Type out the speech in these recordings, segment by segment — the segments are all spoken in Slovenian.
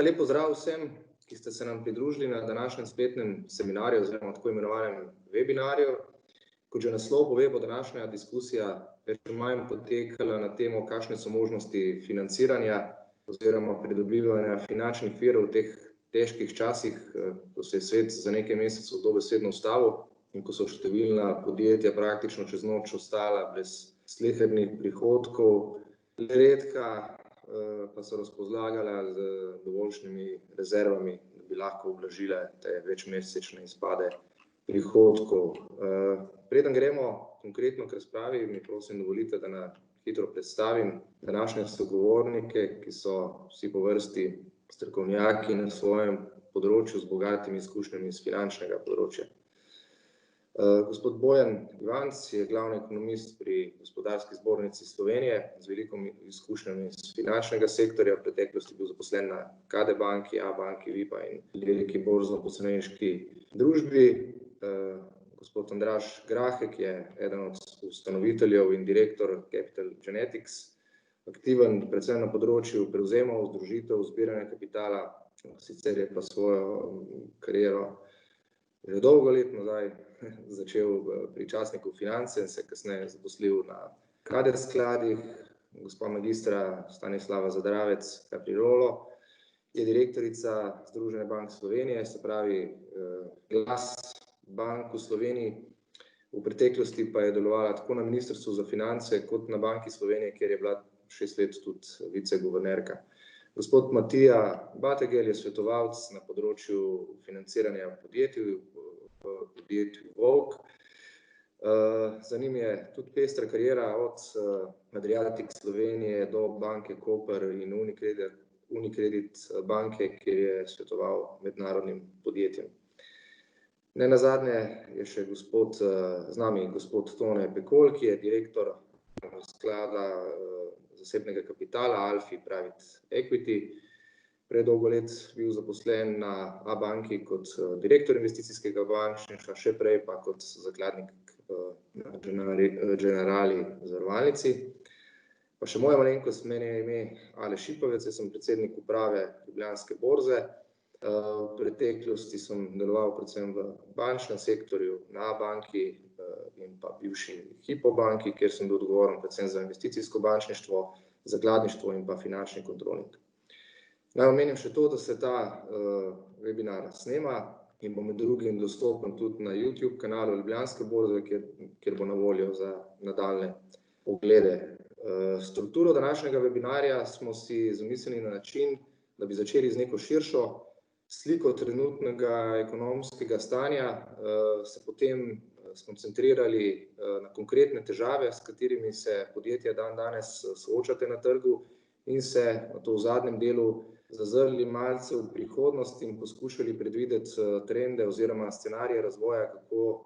Lep pozdrav vsem, ki ste se nam pridružili na današnjem spletnem seminarju oziroma tako imenovanem webinarju. Kot že naslov pove, bo današnja diskusija več ali manj potekala na temo, kakšne so možnosti financiranja oziroma pridobivanja finančnih virov v teh težkih časih, ko se je svet za nekaj mesecev dobesedno ustavil in ko so številna podjetja praktično čez noč ostala brez slehernih prihodkov, redka pa so razpolagala z dovoljšnimi rezervami, da bi lahko ublažile te večmesečne izpade prihodkov. Preden gremo konkretno k razpravi, mi prosim dovolite, da na hitro predstavim današnje sogovornike, ki so vsi po vrsti strokovnjaki na svojem področju z bogatimi izkušnjami iz finančnega področja. Gospod Bojan Ivanc je glavni ekonomist pri Gospodarski zbornici Slovenije z veliko izkušnjami iz finančnega sektorja. V preteklosti bil zaposlen na KD banki, Abanki, Vipa in veliki borzno-posredniški družbi. Gospod Andraž Grahek je eden od ustanoviteljev in direktor Capital Genetics, aktiven predvsem na področju prevzemov, združitev, zbiranja kapitala, sicer je pa svojo kariero že dolgo let nazaj začel pri časniku Finance in se kasneje zaposlil na KD skladih. Gospa magistra Stanislava Zadravec Caprirolo je direktorica Združenja bank Slovenije, se pravi glas bank v Sloveniji. V preteklosti pa je delovala tako na Ministrstvu za finance kot na Banki Slovenije, kjer je bila 6 let tudi viceguvernerka. Gospod Matija Bategel je svetovalec na področju financiranja podjetij, v podjetju Volk. Za njim je tudi pestra kariera od Adriatic Slovenije do banke Koper in Unicredit banke, kjer je svetoval mednarodnim podjetjem. Nenazadnje je še z nami gospod Tone Pekolj, ki je direktor sklada zasebnega kapitala Alfi Private Equity. Prej dolgo let bil zaposlen na Abanki kot direktor investicijskega bančništva, še prej pa kot zakladnik na Generali zavarovalnici. Pa še moja malenkost, meni je ime Aleš Šipovec, jaz sem predsednik uprave Ljubljanske borze. V preteklosti sem deloval predvsem v bančnem sektorju na Abanki in pa bivši Hypo banki, kjer sem bil odgovoren predvsem za investicijsko bančništvo, zakladništvo in pa finančni kontroling. Naj omenim še to, da se ta webinar snema in bo med drugim dostopen tudi na YouTube kanalu Ljubljanske borze, kjer bo na voljo za nadaljnje oglede. Strukturo današnjega webinarja smo si zamislili na način, da bi začeli z neko širšo sliko trenutnega ekonomskega stanja, se potem skoncentrirali na konkretne težave, s katerimi se podjetja dandanes soočate na trgu in se nato v zadnjem delu zazrli malce v prihodnost in poskušali predvideti trende oziroma scenarije razvoja, kako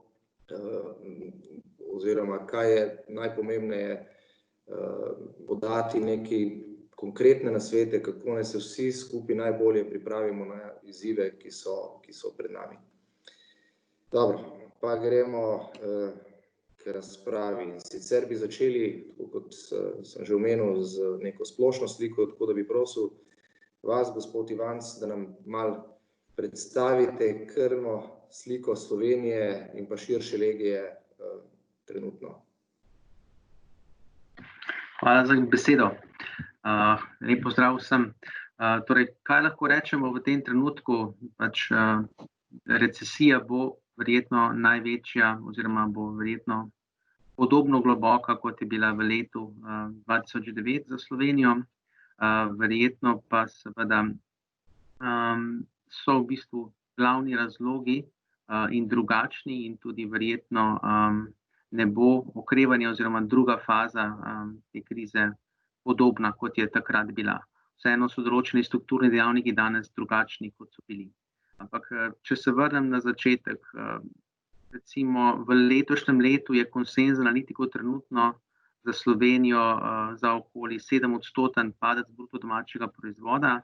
oziroma kaj je najpomembneje podati neki konkretne nasvete, kako naj se vsi skupaj najbolje pripravimo na izzive, ki so pred nami. Dobro, pa gremo k razpravi. Sicer bi začeli, kot sem že omenil, z neko splošno sliko, tako da bi prosil vas, gospod Ivanc, da nam malo predstavite krvno sliko Slovenije in pa širše regije trenutno. Hvala za besedo. Lep pozdrav vsem. Torej, kaj lahko rečemo v tem trenutku? Recesija bo verjetno največja oziroma bo verjetno podobno globoka, kot je bila v letu 2009 za Slovenijo. Verjetno pa seveda so v bistvu glavni razlogi in drugačni in tudi verjetno ne bo okrevanja oziroma druga faza te krize podobna, kot je takrat bila. Vseeno so določeni strukturni dejavniki danes drugačni, kot so bili. Ampak, če se vrnem na začetek, recimo v letošnjem letu je konsenz analitikov trenutno za Slovenijo za okoli 7% padec bruto domačega proizvoda.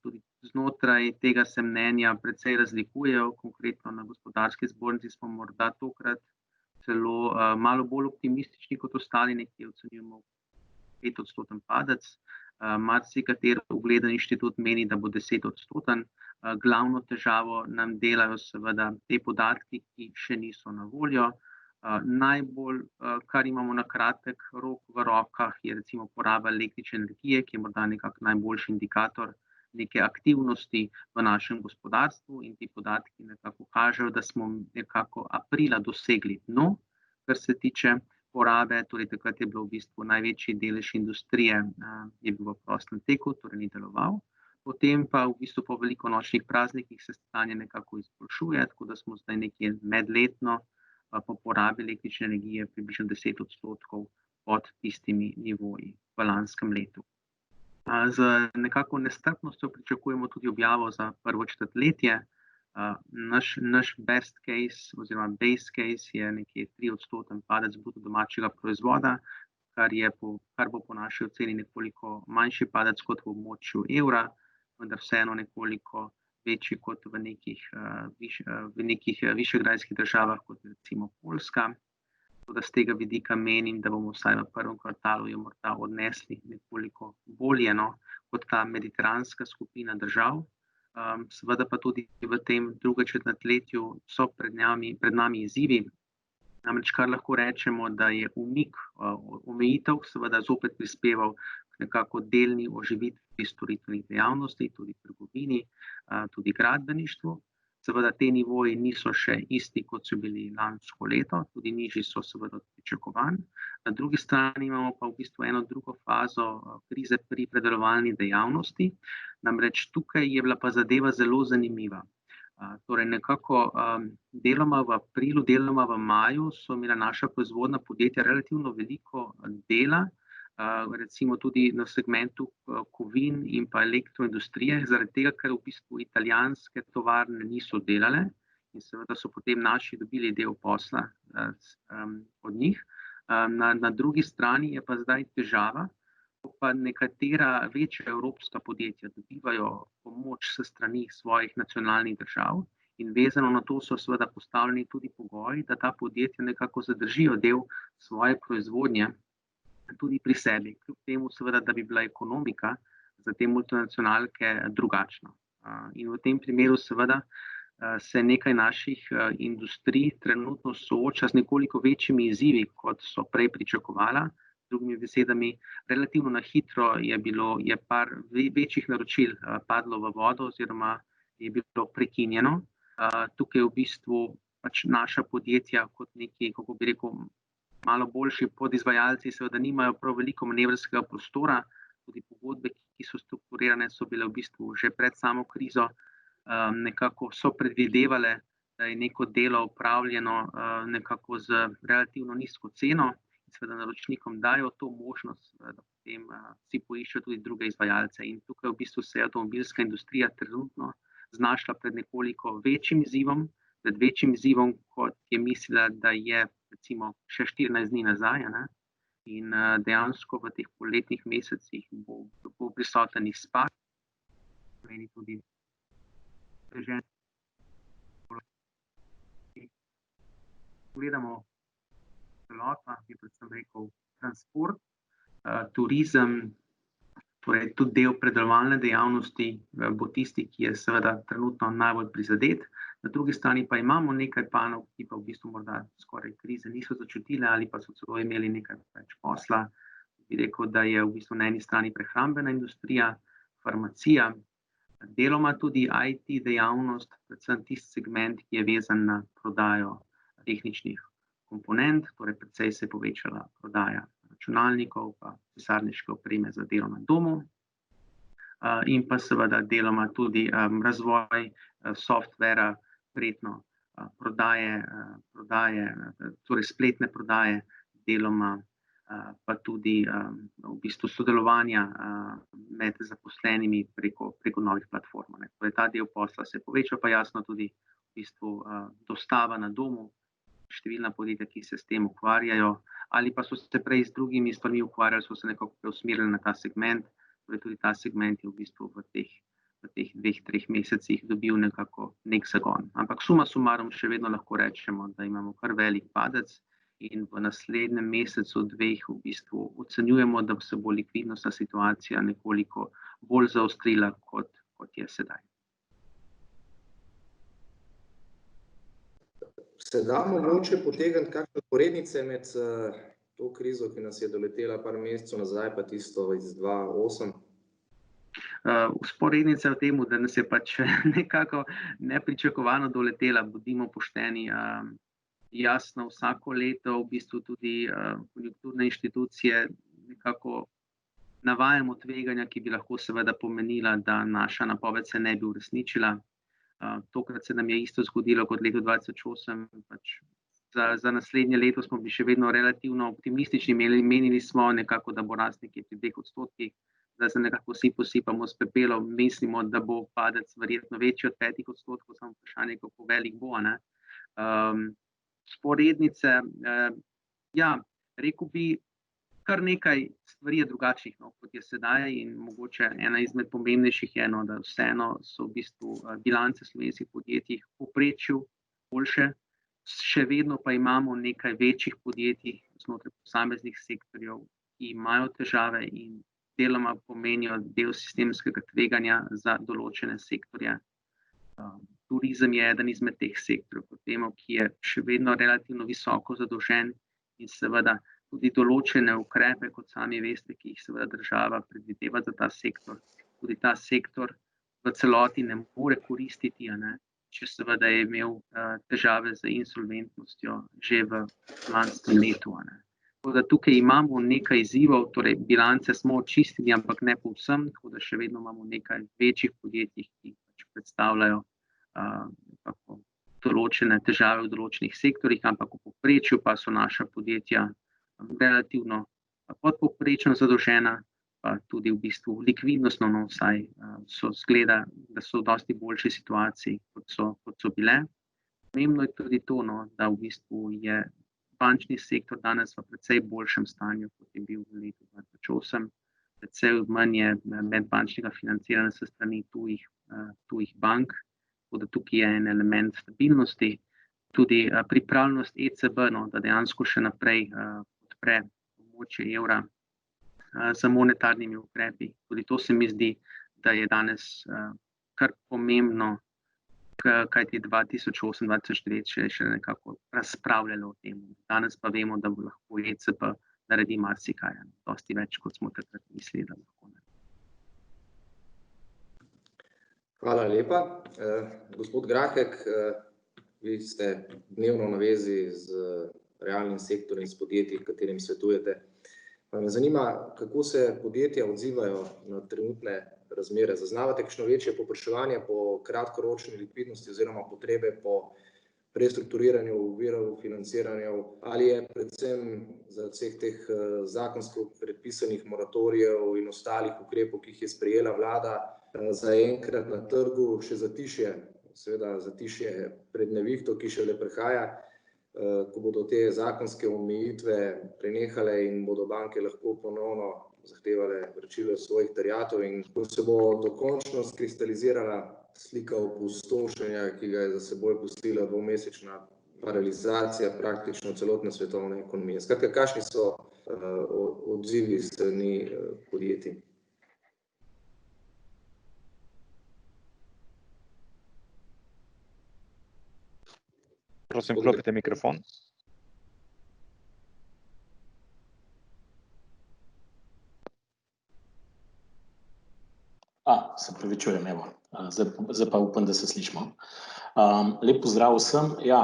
Tudi znotraj tega se mnenja precej razlikujejo, konkretno na Gospodarski zbornici smo morda tokrat celo malo bolj optimistični kot ostali, nekje ocenjujemo 5% padec. Marsikateri ugleden inštitut meni, da bo 10-odstoten. Glavno težavo nam delajo seveda te podatki, ki še niso na voljo. Najbolj, kar imamo na kratek rok v rokah, je recimo poraba električne energije, ki je morda nekako najboljši indikator neke aktivnosti v našem gospodarstvu, in ti podatki nekako kažejo, da smo nekako aprila dosegli dno, kar se tiče porabe, torej takrat je bilo v bistvu največji delež industrije, je bil v prostem teku, torej ni deloval. Potem pa v bistvu po velikonočnih praznikih se stanje nekako izboljšuje, tako da smo zdaj nekje medletno po porabi električne energije približno 10% pod tistimi nivoji v lanskem letu. Z nekako nestrpnostjo pričakujemo tudi objavo za prvo četrtletje. Naš best case oziroma base case je nekje 3% padec bruto domačega proizvoda, kar bo po naši oceni nekoliko manjši padec kot v območju evra, vendar vseeno nekoliko večji kot v nekih višegrajskih državah, kot recimo Poljska. Tako da z tega vidika menim, da bomo vsaj v prvem kvartalu jo morda odnesli nekoliko bolje, kot ta mediteranska skupina držav. Seveda pa tudi v tem drugem četrtletju so pred nami izzivi. Namreč kar lahko rečemo, da je umik omejitev seveda zopet prispeval k nekako delni oživitvi storitvenih dejavnosti, tudi trgovini, tudi gradbeništvu. Seveda te nivoji niso še isti, kot so bili lansko leto, tudi nižji so seveda od pričakovanj. Na drugi strani imamo pa v bistvu eno drugo fazo krize pri predelovalni dejavnosti. Namreč tukaj je bila pa zadeva zelo zanimiva. Torej nekako deloma v aprilu, deloma v maju so imela naša proizvodna podjetja relativno veliko dela, recimo tudi na segmentu kovin in pa elektroindustrije, zaradi tega, ker v bistvu italijanske tovarne niso delale in seveda so potem naši dobili del posla od njih. Na drugi strani je pa zdaj težava, ko pa nekatera večja evropska podjetja dobivajo pomoč s strani svojih nacionalnih držav in vezano na to so seveda postavljeni tudi pogoji, da ta podjetja nekako zadržijo del svoje proizvodnje tudi pri sebi, kljub temu seveda, da bi bila ekonomika za te multinacionalke drugačna. In v tem primeru seveda se nekaj naših industrij trenutno sooča z nekoliko večjimi izzivi, kot so prej pričakovala. Z drugimi besedami, relativno na hitro je par večjih naročil padlo v vodo oziroma je bilo prekinjeno. Tukaj v bistvu pač naša podjetja kot neki, kako bi rekel, malo boljši podizvajalci seveda nimajo prav veliko manevrskega prostora, tudi pogodbe, ki so strukturirane, so bile v bistvu že pred samo krizo, nekako so predvidevale, da je neko delo opravljeno nekako z relativno nizko ceno in seveda naročnikom dajo to možnost, da potem si poiščejo tudi druge izvajalce. In tukaj v bistvu se je avtomobilska industrija trenutno znašla pred nekoliko večjim izzivom, kot je mislila, da je recimo še 14 dni nazaj, in dejansko v teh poletnih mesecih bo prisoten izpad, pomeni tudi prežen. Pogledamo celota, bi predvsem rekel transport, turizem, torej tudi del predelovalne dejavnosti bo tisti, ki je seveda trenutno najbolj prizadet. Na drugi strani pa imamo nekaj panog, ki pa v bistvu morda skoraj krize niso začutile ali pa so celo imeli nekaj več posla. Bi rekel, da je v bistvu na eni strani prehrambena industrija, farmacija, deloma tudi IT dejavnost, predvsem tisti segment, ki je vezan na prodajo tehničnih komponent, torej precej se je povečala prodaja računalnikov, pa pisarniške opreme za delo na domu. In pa seveda deloma tudi razvoj softvera, prijetno prodaje, torej spletne prodaje, deloma pa tudi v bistvu sodelovanja med zaposlenimi preko novih platform. Torej ta del posla se je povečal, pa jasno tudi v bistvu dostava na domu, številna podjetja, ki se s tem ukvarjajo, ali pa so se prej z drugimi stvarmi ukvarjali, so se nekako preusmerili na ta segment, torej tudi ta segment je v bistvu v teh 2-3 mesecih dobil nekako nek zagon. Ampak suma sumarum še vedno lahko rečemo, da imamo kar velik padec in v naslednjem mesecu, dveh v bistvu ocenjujemo, da se bo likvidnostna situacija nekoliko bolj zaostrila, kot je sedaj. Se da mogoče potegniti kakšne usporednice med to krizo, ki nas je doletela par mesecev nazaj, pa tisto iz 2008? Vzporednica v tem, da nas je pač nekako nepričakovano doletela, bodimo pošteni. Jasno, vsako leto v bistvu tudi konjunkturne inštitucije nekako navajamo tveganja, ki bi lahko seveda pomenila, da naša napoved se ne bi uresničila. Tokrat se nam je isto zgodilo kot leto 2008. Pač za naslednje leto smo bili še vedno relativno optimistični, menili smo nekako, da bo rast nekje pri 2%, da se nekako vsi posipamo s pepelom, mislimo, da bo padec verjetno večji od 5%, samo vprašanje, kako velik bo, ne. Vzporednice, ja, rekel bi, kar nekaj stvari je drugačnih, kot je sedaj, in mogoče ena izmed pomembnejših je, da vseeno so v bistvu bilance slovenskih podjetij v povprečju boljše, še vedno pa imamo nekaj večjih podjetij znotraj posameznih sektorjev, ki imajo težave in deloma pomenijo del sistemskega tveganja za določene sektorje. Turizem je eden izmed teh sektorjev, kot vemo, ki je še vedno relativno visoko zadolžen in seveda tudi določene ukrepe, kot sami veste, ki jih seveda država predvideva za ta sektor. Tudi ta sektor v celoti ne more koristiti, če seveda je imel težave z insolventnostjo že v lanskem letu. Tako da tukaj imamo nekaj izzivov, torej bilance smo očistili, ampak ne povsem, tako da še vedno imamo nekaj večjih podjetij, ki predstavljajo določene težave v določenih sektorjih, ampak v povprečju pa so naša podjetja relativno podpovprečno zadolžena, pa tudi v bistvu likvidnostno, vsaj so zgleda, da so v dosti boljši situaciji, kot so bile. Pomembno je tudi to, da v bistvu je bančni sektor danes v precej boljšem stanju, kot je bil v letu 2008. Precej manj je medbančnega financiranja s strani tujih bank, tako da tukaj je en element stabilnosti. Tudi pripravljenost ECB, da dejansko še naprej podpre območje evra z monetarnimi ukrepi. Tudi to se mi zdi, da je danes kar pomembno, kajti 2008-2009 še nekako razpravljalo o tem. Danes pa vemo, da bo lahko ECB naredi marsikaj, dosti več, kot smo takrat mislili, da lahko. Hvala lepa. Gospod Grahek, vi ste dnevno na vezi z realnim sektorjem, s podjetji, katerim svetujete. Me zanima, kako se podjetja odzivajo na trenutne razmere. Zaznavate kakšno večje povpraševanje po kratkoročni likvidnosti oziroma potrebe po prestrukturiranju virov financiranja, ali je predvsem za vseh teh zakonsko predpisanih moratorijev in ostalih ukrepov, ki jih je sprejela vlada, zaenkrat na trgu še zatišje, seveda zatišje pred nevihto, ki šele prihaja, ko bodo te zakonske omejitve prenehale in bodo banke lahko ponovno zahtevale vračilo svojih terjatev, in ko se bo dokončno skristalizirala slika opustošenja, ki ga je za seboj pustila dvomesečna paralizacija praktično celotne svetovne ekonomije. Skratka, kakšni so odzivi s strani podjetij? Prosim, vklopite mikrofon. Se pravičujem, evo. Zdaj pa upam, da se slišimo. Lep pozdrav vsem. Ja,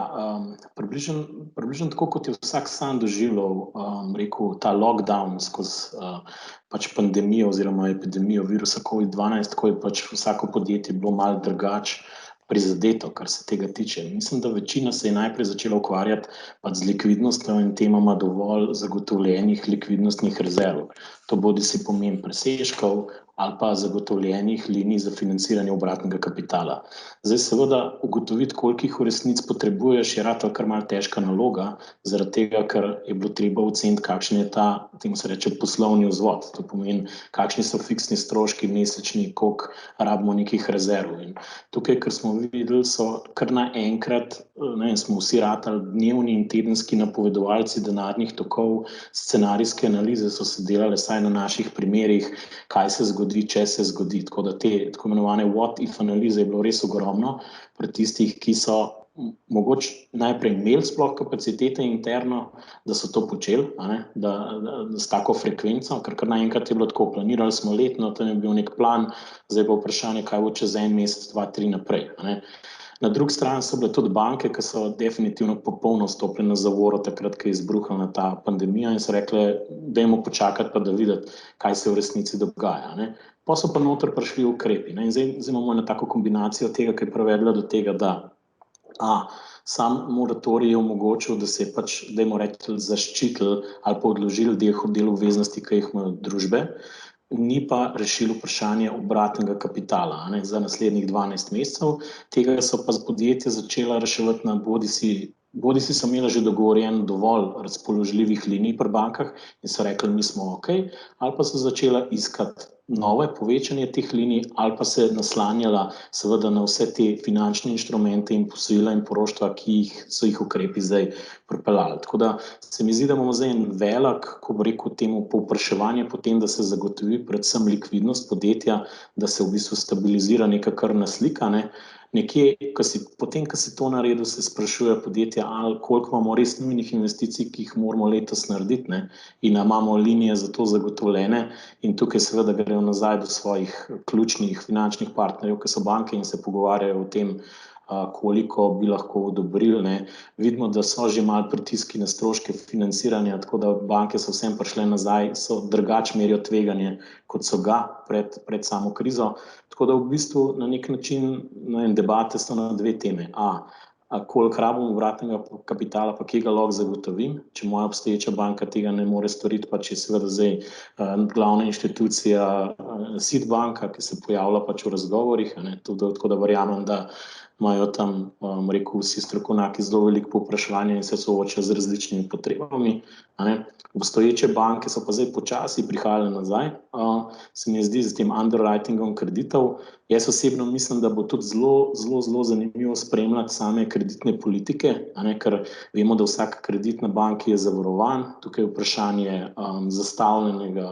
približno tako, kot je vsak sam doživljal, rekel, ta lockdown skozi pač pandemijo oziroma epidemijo virusa COVID-12, tako je pač vsako podjetje bilo malo drugače prizadeto, kar se tega tiče. Mislim, da večina se je najprej začela ukvarjati pač z likvidnostjo in tem ima dovolj zagotovljenih likvidnostnih rezerv. To bodisi pomen presežkov ali pa zagotovljenih linij za financiranje obratnega kapitala. Zdaj seveda ugotoviti, koliko jih v resnici potrebuješ, je ratalo kar malo težka naloga, zaradi tega, ker je bilo treba oceniti, kakšen je ta, temu se reče, poslovni vzvod. To pomeni, kakšni so fiksni stroški mesečni, koliko rabimo nekih rezerv. In tukaj, ker smo videli, so kar naenkrat, smo vsi ratali dnevni in tedenski napovedovalci denarnih tokov, scenarijske analize so se delale, saj na naših primerih, kaj se zgodi, če se zgodi. Tako da te tako imenovane what if analize je bilo res ogromno pri tistih, ki so mogoče najprej imeli sploh kapacitete interno, da so to počeli, da s tako frekvenco, ker kar naenkrat je bilo tako, planirali smo letno, tam je bil nek plan, zdaj pa vprašanje, kaj bo čez en mesec, 2, 3 naprej. Na drugi strani so bile tudi banke, ki so definitivno popolno stopile na zavoro takrat, ko je izbruhnila ta pandemija in so rekle, dajmo počakati pa da videti, kaj se v resnici dogaja. Pa so pa noter prišli ukrepi. In zdaj imamo eno tako kombinacijo tega, ki je privedla do tega, da sam moratorij je omogočil, da se je pač, dajmo reči, zaščitili ali pa odložili del obveznosti, ki jih imajo družbe, ni pa rešilo vprašanje obratnega kapitala za naslednjih 12 mesecev. Tega so pa podjetja začela reševati na bodisi so imela že dogovorjen dovolj razpoložljivih linij pri bankah in so rekli, mi smo ok, ali pa so začela iskati nove povečanje teh linij ali pa se naslanjala seveda na vse te finančne inštrumente in posojila in poroštva, ki so jih ukrepi zdaj pripeljali. Tako da se mi zdi, da imamo zdaj en velik, ko bi rekel temu, povpraševanje po tem, da se zagotovi predvsem likvidnost podjetja, da se v bistvu stabilizira neka krvna slika, Nekje, potem, ko si to naredil, se sprašuje podjetja, koliko imamo res nujnih investicij, ki jih moramo letos narediti, in imamo linije za to zagotovljene, in tukaj seveda grejo nazaj do svojih ključnih finančnih partnerjev, ki so banke, in se pogovarjajo o tem, koliko bi lahko odobrili. Vidimo, da so že malo pritiski na stroške financiranja, tako da banke so vsem prišle nazaj, so drugače merijo tveganje, kot so ga pred samo krizo. Tako da v bistvu na nek način debate so na dve teme. Koliko rabimo obratnega kapitala, pa kje ga lahko zagotovim, če moja obstoječa banka tega ne more storiti, pa če je seveda zdaj glavna inštitucija SID banka, ki se pojavlja pač v razgovorih, tako da verjamem, da imajo tam, rekel, vsi strokovnjaki zelo veliko povpraševanja in se soočajo z različnimi potrebami. Obstoječe banke so pa zdaj počasi prihajale nazaj, se mi zdi z tem underwritingom kreditov. Jaz osebno mislim, da bo tudi zelo zanimivo spremljati same kreditne politike, ker vemo, da vsak kredit na banki je zavarovan, tukaj je vprašanje zastavljenega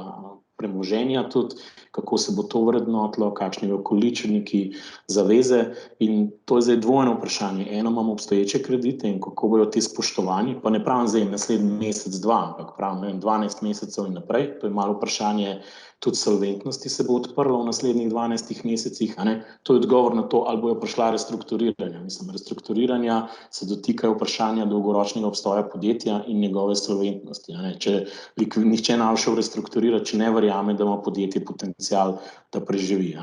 premoženja tudi, kako se bo to vrednotilo, kakšni okoličniki zaveze, in to je zdaj dvojno vprašanje. Eno imamo obstoječe kredite in kako bojo ti spoštovani, pa ne pravim zdaj naslednji mesec, 2, ampak pravim 12 mesecev in naprej, to je malo vprašanje tudi solventnosti se bo odprlo v naslednjih 12 mesecih, to je odgovor na to, ali bojo prišla restrukturiranja. Mislim, restrukturiranja se dotikajo vprašanja dolgoročnega obstoja podjetja in njegove solventnosti. Če nihče ne bo šel restrukturirati, če ne verjame, da ima podjetje potencial, da preživi.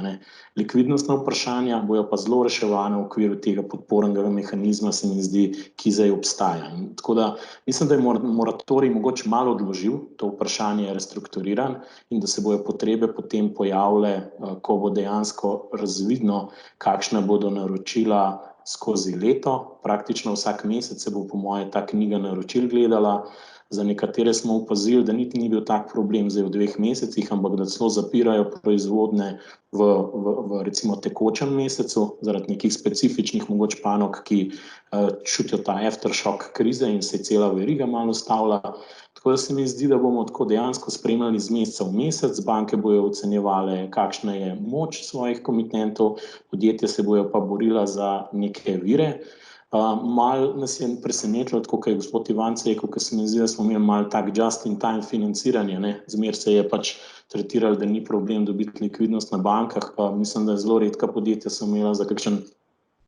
Likvidnostna vprašanja bojo pa zelo reševane v okviru tega podpornega mehanizma, se mi zdi, ki zdaj obstaja. In tako da mislim, da je moratorij mogoče malo odložil to vprašanje restrukturiran in da se bojo potrebe potem pojavile, ko bo dejansko razvidno, kakšna bodo naročila skozi leto. Praktično vsak mesec se bo po moje ta knjiga naročil gledala. Za nekatere smo opazili, da niti ni bil tak problem zdaj v 2 mesecih, ampak da celo zapirajo proizvodne v recimo tekočem mesecu, zaradi nekih specifičnih mogoče panog, ki čutijo ta aftershock krize in se cela veriga malo ustavlja. Tako da se mi zdi, da bomo tako dejansko spremljali z meseca v mesec, banke bojo ocenjevale, kakšna je moč svojih komitentov, podjetja se bojo pa borila za neke vire. Malo nas je presenetilo, tako kot je gospod Ivanc rekel, ker se mi zdi, da smo imeli malo tak just-in-time financiranje, zmer se je pač tretiralo, da ni problem dobiti likvidnost na bankah, pa mislim, da zelo redka podjetja so imela za kakšen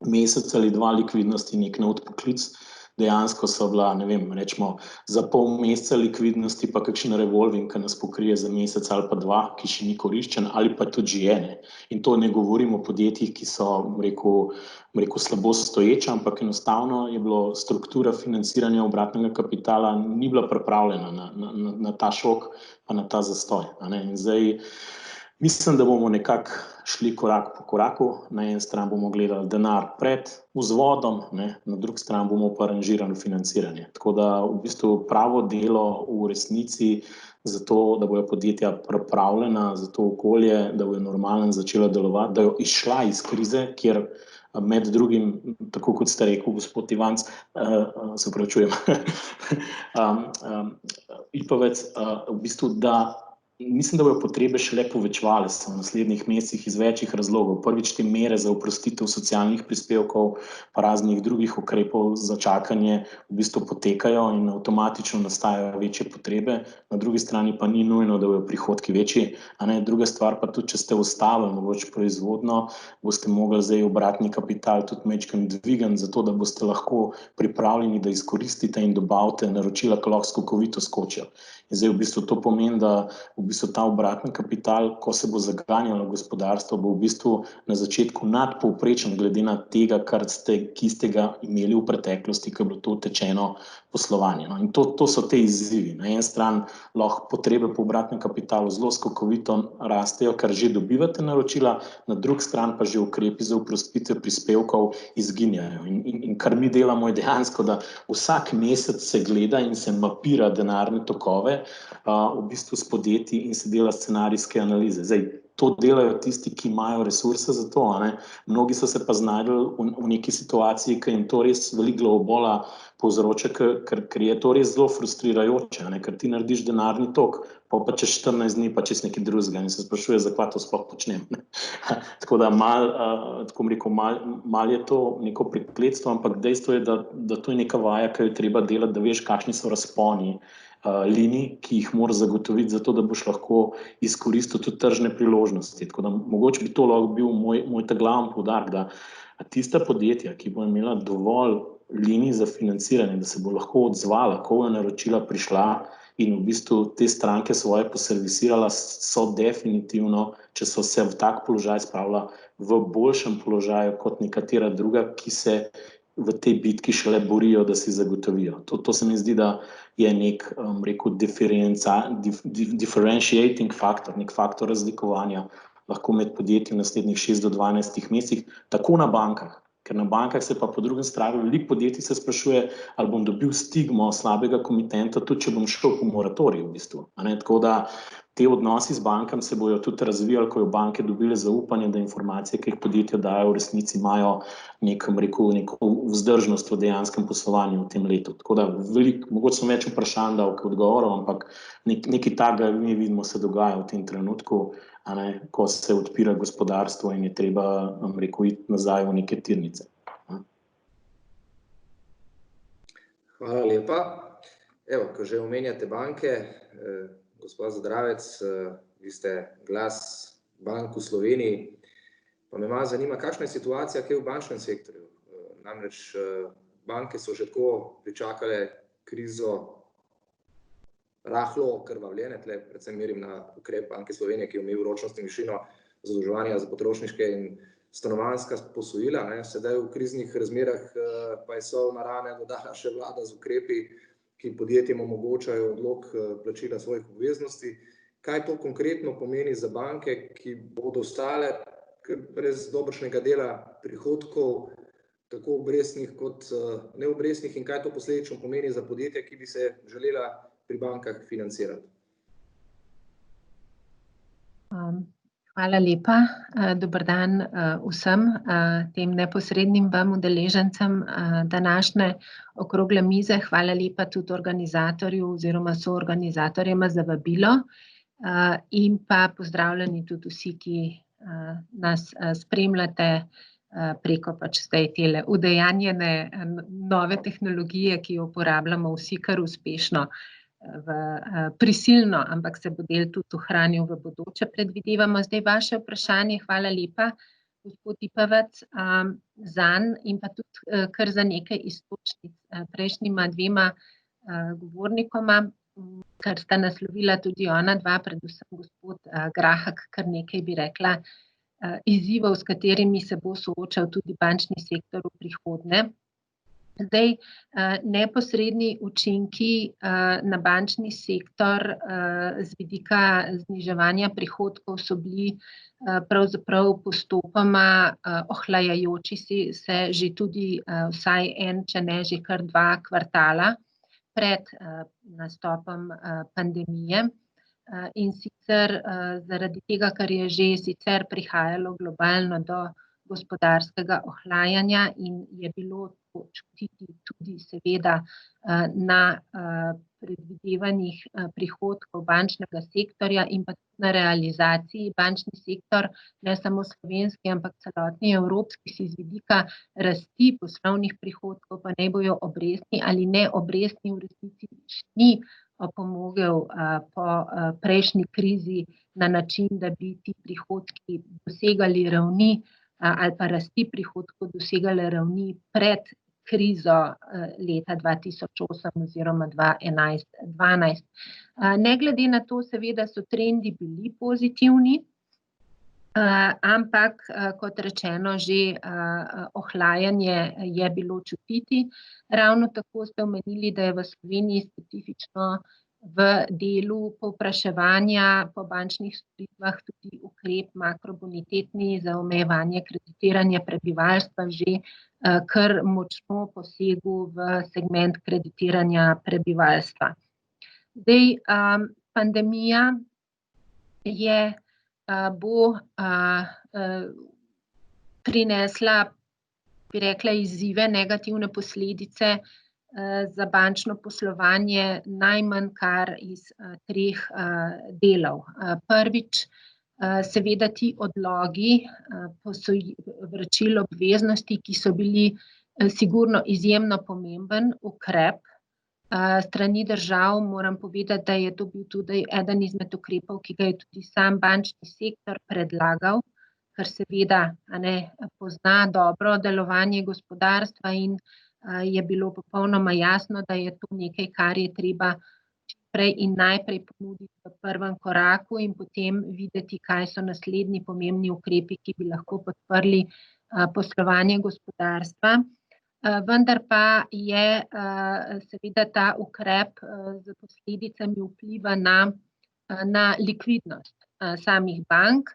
mesec ali 2 likvidnosti nek nov odpoklic. Dejansko so bila, ne vem, rečemo, za pol meseca likvidnosti pa kakšen revolving, ki nas pokrije za mesec ali pa 2, ki še ni koriščen, ali pa tudi že je. In to ne govorim o podjetjih, ki so, rekel, slabo stoječa, ampak enostavno je bilo struktura financiranja obratnega kapitala ni bila pripravljena na ta šok, pa na ta zastoj. In zdaj Mislim, da bomo nekako šli korak po koraku. Na eni strani bomo gledali denar pred vzvodom, ne, na drugi strani bomo pa aranžirali financiranje. Tako da v bistvu pravo delo v resnici za to, da bojo podjetja pripravljena za to okolje, da bojo normalno začela delovati, da jo izšla iz krize, kjer med drugim, tako kot ste rekel, gospod Ivanc, se opravičujem, Ipavec, v bistvu, da mislim, da bojo potrebe šele povečevale se v naslednjih mesecih iz večjih razlogov. Prvič, te mere za oprostitev socialnih prispevkov pa raznih drugih ukrepov za čakanje v bistvu potekajo in avtomatično nastajajo večje potrebe. Na drugi strani pa ni nujno, da bojo prihodki večji. Druga stvar pa tudi, če ste ustavili mogoče proizvodno, boste mogli zdaj obratni kapital tudi majčkeno dvigati, zato da boste lahko pripravljeni, da izkoristite in dobavite naročila, ki lahko skokovito skočijo. In zdaj v bistvu to pomeni, da v bistvu ta obratni kapital, ko se bo zaganjalo gospodarstvo, bo v bistvu na začetku nadpovprečen glede na tega, ki ste ga imeli v preteklosti, ko je bilo to utečeno poslovanje. No, in to so te izzivi. Na eni strani lahko potrebe po obratnem kapitalu zelo skokovito rastejo, ker že dobivate naročila, na drugi strani pa že ukrepi za oprostitev prispevkov izginjajo. In kar mi delamo je dejansko, da vsak mesec se gleda in se mapira denarne tokove v bistvu s podjetji in se dela scenarijske analize. Zdaj, to delajo tisti, ki imajo resurse za to. Mnogi so se pa znašli v neki situaciji, ki jim to res veliko glavobola povzroča, ker je to res zelo frustrirajoče, ker ti narediš denarni tok, pa čez 14 dni pa čez nekaj drugega in se sprašuje, zakaj to sploh počnem. Tako da mal je to neko prekletstvo, ampak dejstvo je, da to je neka vaja, ki jo treba delati, da veš, kakšni so razponi linij, ki jih moraš zagotoviti, zato da boš lahko izkoristil tudi tržne priložnosti. Tako da mogoče bi to lahko bil moj ta glavni poudarek, da tista podjetja, ki bo imela dovolj linij za financiranje, da se bo lahko odzvala, ko bo naročila prišla in v bistvu te stranke svoje poservisirala, so definitivno, če so se v tak položaj spravila, v boljšem položaju kot nekatera druga, ki se v tej bitki šele borijo, da si zagotovijo. To se mi zdi, da je nek, rekel, differentiating faktor, nek faktor razlikovanja lahko med podjetji v naslednjih 6 do 12 mesecih, tako na bankah, ker na bankah se pa po drugem strani veliko podjetij se sprašuje, ali bom dobil stigmo slabega komitenta, tudi če bom šel po moratoriju v bistvu. Tako da te odnosi z bankami se bojo tudi razvijali, ko jo banke dobile zaupanje, da informacije, ki jih podjetja dajo, v resnici imajo neko vzdržnost v dejanskem poslovanju v tem letu. Tako da mogoče sem več vprašanj dal kot odgovorov, ampak nekaj takega mi vidimo se dogaja v tem trenutku, ko se odpira gospodarstvo in je treba, iti nazaj v neke tirnice. Hvala lepa. Evo, ko že omenjate banke, gospod Zadravec, vi ste glas bank v Sloveniji, pa me malo zanima, kakšna je situacija kaj v bančnem sektorju. Namreč banke so že tako pričakale krizo rahlo okrvavljene, predvsem merim na ukrep Banke Slovenije, ki je omejil ročnost in višino zadolževanja za potrošniške in stanovanjska posojila. Sedaj v kriznih razmerah pa je sol na rane dodala še vlada z ukrepi, ki podjetjem omogočajo odlog plačila svojih obveznosti. Kaj to konkretno pomeni za banke, ki bodo ostale brez dobršnega dela prihodkov, tako obrestnih kot neobrestnih, in kaj to posledično pomeni za podjetja, ki bi se želela pri bankah financirati? Hvala lepa. Dober dan vsem tem neposrednim vam udeležencem današnje okrogle mize. Hvala lepa tudi organizatorju oziroma soorganizatorjema za vabilo in pa pozdravljeni tudi vsi, ki nas spremljate preko zdaj tele udejanjene nove tehnologije, ki jo uporabljamo vsi kar uspešno. Prisilno, ampak se bo del tudi ohranil v bodoče, predvidevamo. Zdaj vaše vprašanje, hvala lepa, gospod Ipavec, zanj in pa tudi kar za nekaj iztočnic prejšnjima dvema govornikoma, kar sta naslovila tudi ona dva, predvsem gospod Grahak, kar nekaj bi rekla izzivov, s katerimi se bo soočal tudi bančni sektor v prihodnje. Zdaj, neposredni učinki na bančni sektor z vidika zniževanja prihodkov so bili pravzaprav postopoma ohlajajoči se že tudi vsaj en, če ne že kar 2 kvartala pred nastopom pandemije. In sicer zaradi tega, ker je že sicer prihajalo globalno do gospodarskega ohlajanja in je bilo to čutiti tudi seveda na predvidevanjih prihodkov bančnega sektorja in pa na realizaciji. Bančni sektor, ne samo slovenski, ampak celotni evropski, si z vidika rasti poslovnih prihodkov, pa naj bojo obrestni ali ne obrestni, v resnici ni opomogel po prejšnji krizi na način, da bi ti prihodki dosegali ravni ali pa rasti prihodkov dosegale ravni pred krizo leta 2008 oziroma 2011-2012. Ne glede na to, seveda so trendi bili pozitivni, ampak kot rečeno, že ohlajanje je bilo čutiti. Ravno tako ste omenili, da je v Sloveniji specifično v delu povpraševanja po bančnih storitvah tudi ukrep makrobonitetni za omejevanje kreditiranja prebivalstva že kar močno posegel v segment kreditiranja prebivalstva. Zdaj, pandemija bo prinesla, bi rekla, izzive, negativne posledice za bančno poslovanje najmanj kar iz 3 delov. Prvič, seveda ti odlogi vračil obveznosti, ki so bili sigurno izjemno pomemben ukrep strani držav. Moram povedati, da je to bil tudi eden izmed ukrepov, ki ga je tudi sam bančni sektor predlagal, ker seveda pozna dobro delovanje gospodarstva in je bilo popolnoma jasno, da je to nekaj, kar je treba prej in najprej ponuditi v prvem koraku in potem videti, kaj so naslednji pomembni ukrepi, ki bi lahko podprli poslovanje gospodarstva. Vendar pa je seveda ta ukrep z posledicami vpliva na likvidnost samih bank.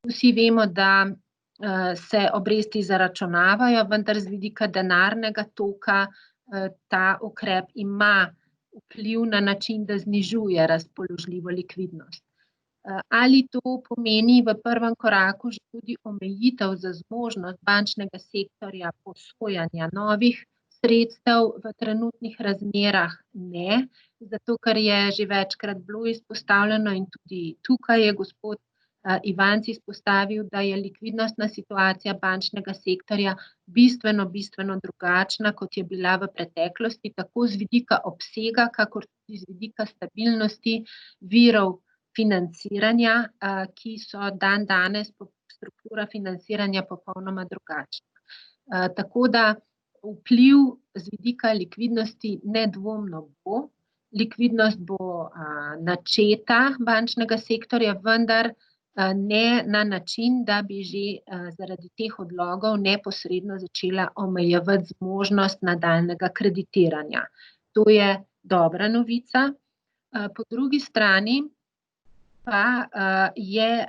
Vsi vemo, da se obresti zaračunavajo, vendar z vidika denarnega toka ta ukrep ima vpliv na način, da znižuje razpoložljivo likvidnost. Ali to pomeni v prvem koraku že tudi omejitev za zmožnost bančnega sektorja posojanja novih sredstev v trenutnih razmerah? Ne, zato ker je že večkrat bilo izpostavljeno in tudi tukaj je gospod Ivanc izpostavil, da je likvidnostna situacija bančnega sektorja bistveno drugačna, kot je bila v preteklosti, tako z vidika obsega, kakor tudi z vidika stabilnosti virov financiranja, ki so dandanes struktura financiranja popolnoma drugačna. Tako da vpliv z vidika likvidnosti nedvomno bo. Likvidnost bo načeta bančnega sektorja, vendar ne na način, da bi že zaradi teh odlogov neposredno začela omejevati zmožnost nadaljnjega kreditiranja. To je dobra novica. Po drugi strani pa je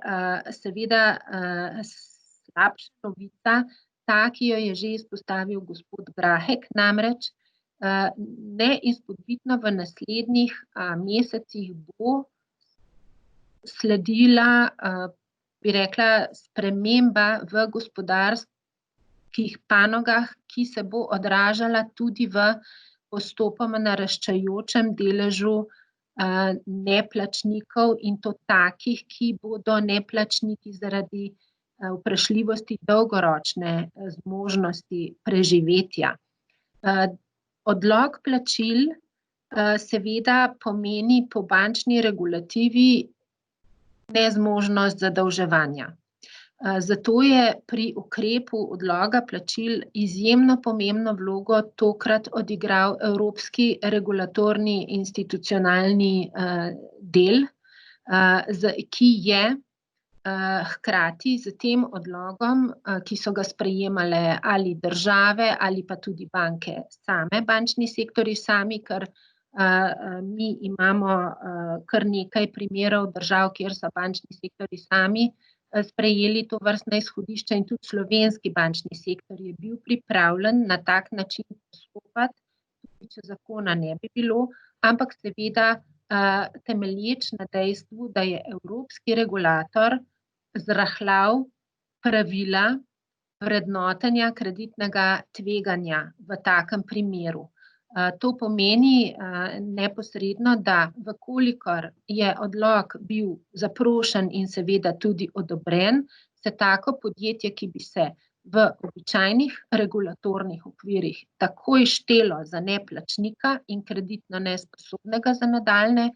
seveda slabša novica ta, ki jo je že izpostavil gospod Grahek, namreč neizpodbitno v naslednjih mesecih bo sledila, bi rekla, sprememba v gospodarskih panogah, ki se bo odražala tudi v postopoma naraščajočem deležu neplačnikov in to takih, ki bodo neplačniki zaradi vprašljivosti dolgoročne zmožnosti preživetja. Odlog plačil seveda pomeni po bančni regulativi nezmožnost zadolževanja. Zato je pri ukrepu odloga plačil izjemno pomembno vlogo tokrat odigral Evropski regulatorni institucionalni del, ki je hkrati z tem odlogom, ki so ga sprejemale ali države ali pa tudi banke same, bančni sektorji sami, ker mi imamo kar nekaj primerov držav, kjer so bančni sektorji sami sprejeli to vrstne izhodišča in tudi slovenski bančni sektor je bil pripravljen na tak način postopati, tudi če zakona ne bi bilo, ampak seveda temelječ na dejstvu, da je evropski regulator zrahljal pravila vrednotenja kreditnega tveganja v takem primeru. To pomeni neposredno, da vkolikor je odlog bil zaprošen in seveda tudi odobren, se tako podjetje, ki bi se v običajnih regulatornih okvirih takoj štelo za neplačnika in kreditno nesposobnega za nadaljne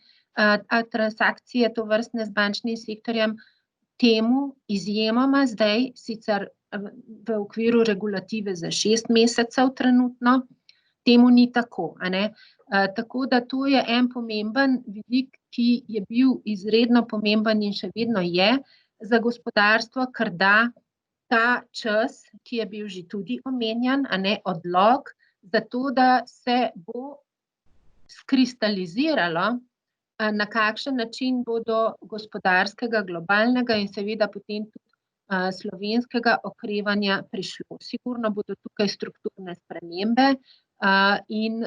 transakcije tovrstne z bančnim sektorjem, temu izjemoma zdaj sicer v okviru regulative za 6 mesecev trenutno, temu ni tako, a ne. Tako da to je en pomemben vidik, ki je bil izredno pomemben in še vedno je za gospodarstvo, ker da ta čas, ki je bil že tudi omenjan, a ne, odlog, zato da se bo skristaliziralo, na kakšen način bodo gospodarskega, globalnega in seveda potem tudi slovenskega okrevanja prišlo. Sigurno bodo tukaj strukturne spremembe in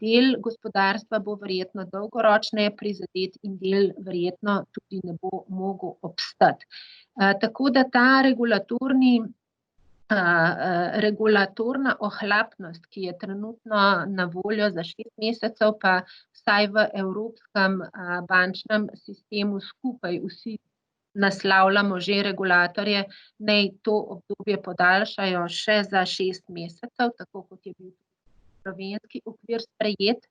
del gospodarstva bo verjetno dolgoročneje prizadet in del verjetno tudi ne bo mogel obstati. Tako da ta regulatorna ohlapnost, ki je trenutno na voljo za 6 mesecev, pa vsaj v evropskem bančnem sistemu skupaj vsi naslavljamo že regulatorje, naj to obdobje podaljšajo še za 6 mesecev, tako kot je bil slovenski okvir sprejet,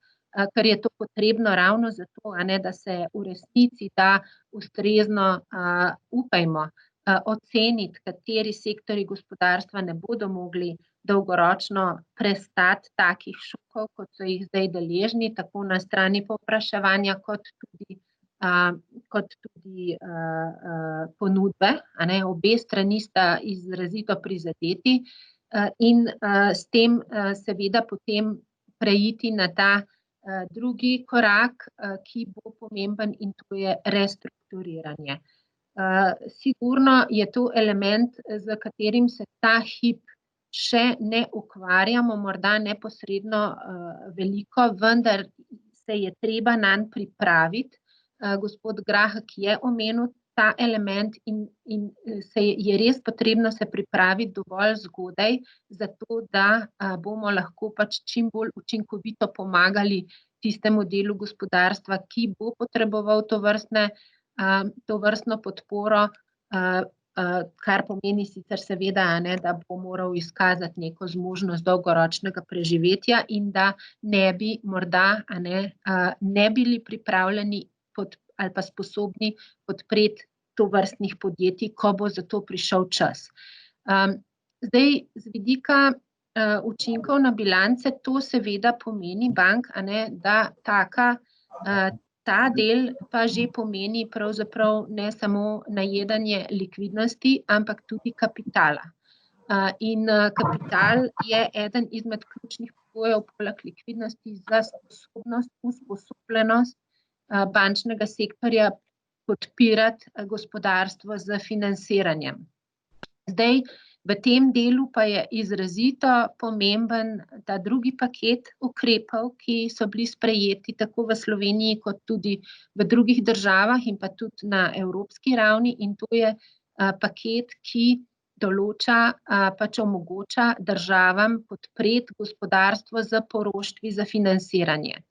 ker je to potrebno ravno zato, a ne, da se v resnici da ustrezno, upajmo, oceniti, kateri sektorji gospodarstva ne bodo mogli dolgoročno prestati takih šokov, kot so jih zdaj deležni, tako na strani povpraševanja kot tudi ponudbe, a ne, obe strani sta izrazito prizadeti in s tem seveda potem preiti na ta drugi korak, ki bo pomemben in to je restrukturiranje. Sigurno je to element, z katerim se ta hip še ne ukvarjamo, morda neposredno veliko, vendar se je treba nanj pripraviti. Gospod Grahek je omenil ta element in je res potrebno se pripraviti dovolj zgodaj, zato da bomo lahko pač čim bolj učinkovito pomagali tistemu delu gospodarstva, ki bo potreboval tovrstno podporo, kar pomeni sicer seveda, ne, da bo moral izkazati neko zmožnost dolgoročnega preživetja in da ne bi morda ne bili pripravljeni ali pa sposobni podpreti tovrstnih podjetij, ko bo za to prišel čas. Zdaj, z vidika učinkov na bilance, to seveda pomeni bank, a ne, da ta del pa že pomeni pravzaprav ne samo najedanje likvidnosti, ampak tudi kapitala. In kapital je eden izmed ključnih pogojev poleg likvidnosti za sposobnost, usposobljenost bančnega sektorja podpirati gospodarstvo z financiranjem. Zdaj, v tem delu pa je izrazito pomemben ta drugi paket ukrepov, ki so bili sprejeti tako v Sloveniji kot tudi v drugih državah in pa tudi na evropski ravni, in to je paket, ki določa, pač omogoča državam podpreti gospodarstvo z poroštvi za financiranje.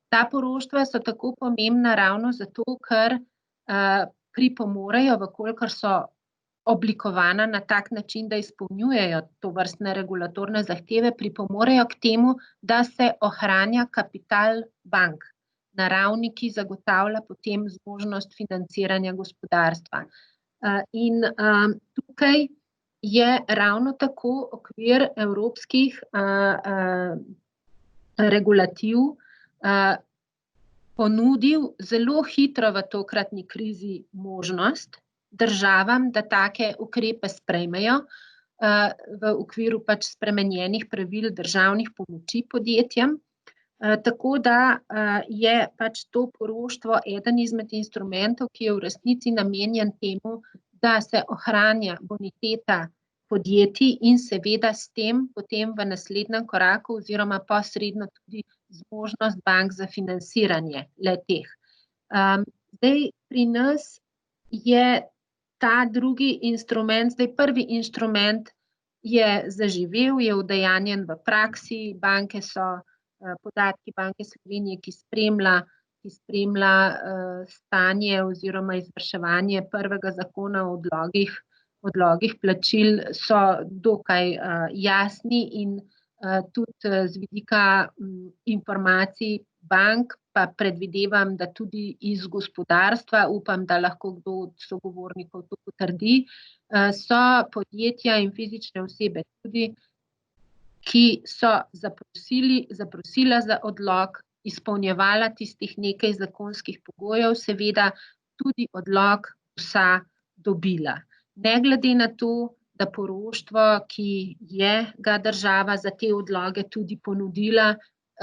Ta poroštva so tako pomembna ravno zato, ker pripomorejo, vkolikor so oblikovana na tak način, da izpolnjujejo tovrstne regulatorne zahteve, pripomorejo k temu, da se ohranja kapital bank na ravni, ki zagotavlja potem zmožnost financiranja gospodarstva. In tukaj je ravno tako okvir evropskih regulativ ponudil zelo hitro v tokratni krizi možnost, državam, da take ukrepe sprejmejo v okviru pač spremenjenih pravil državnih pomoči podjetjem. Tako da je pač to poroštvo eden izmed instrumentov, ki je v resnici namenjen temu, da se ohranja boniteta podjetij in seveda s tem potem v naslednjem koraku oziroma posredno tudi zmožnost bank za financiranje le-teh. Zdaj pri nas je ta drugi instrument, zdaj prvi instrument je zaživel, je udejanjen v praksi, banke so, podatki Banke Slovenije, ki spremlja stanje oziroma izvrševanje prvega zakona o odlogih plačil, so dokaj jasni in tudi z vidika informacij bank, pa predvidevam, da tudi iz gospodarstva, upam, da lahko kdo od sogovornikov to potrdi, so podjetja in fizične osebe tudi, ki so zaprosila za odlog, izpolnjevala tistih nekaj zakonskih pogojev, seveda tudi odlog vsa dobila. Ne glede na to, da poroštvo, ki je ga država za te odloge tudi ponudila,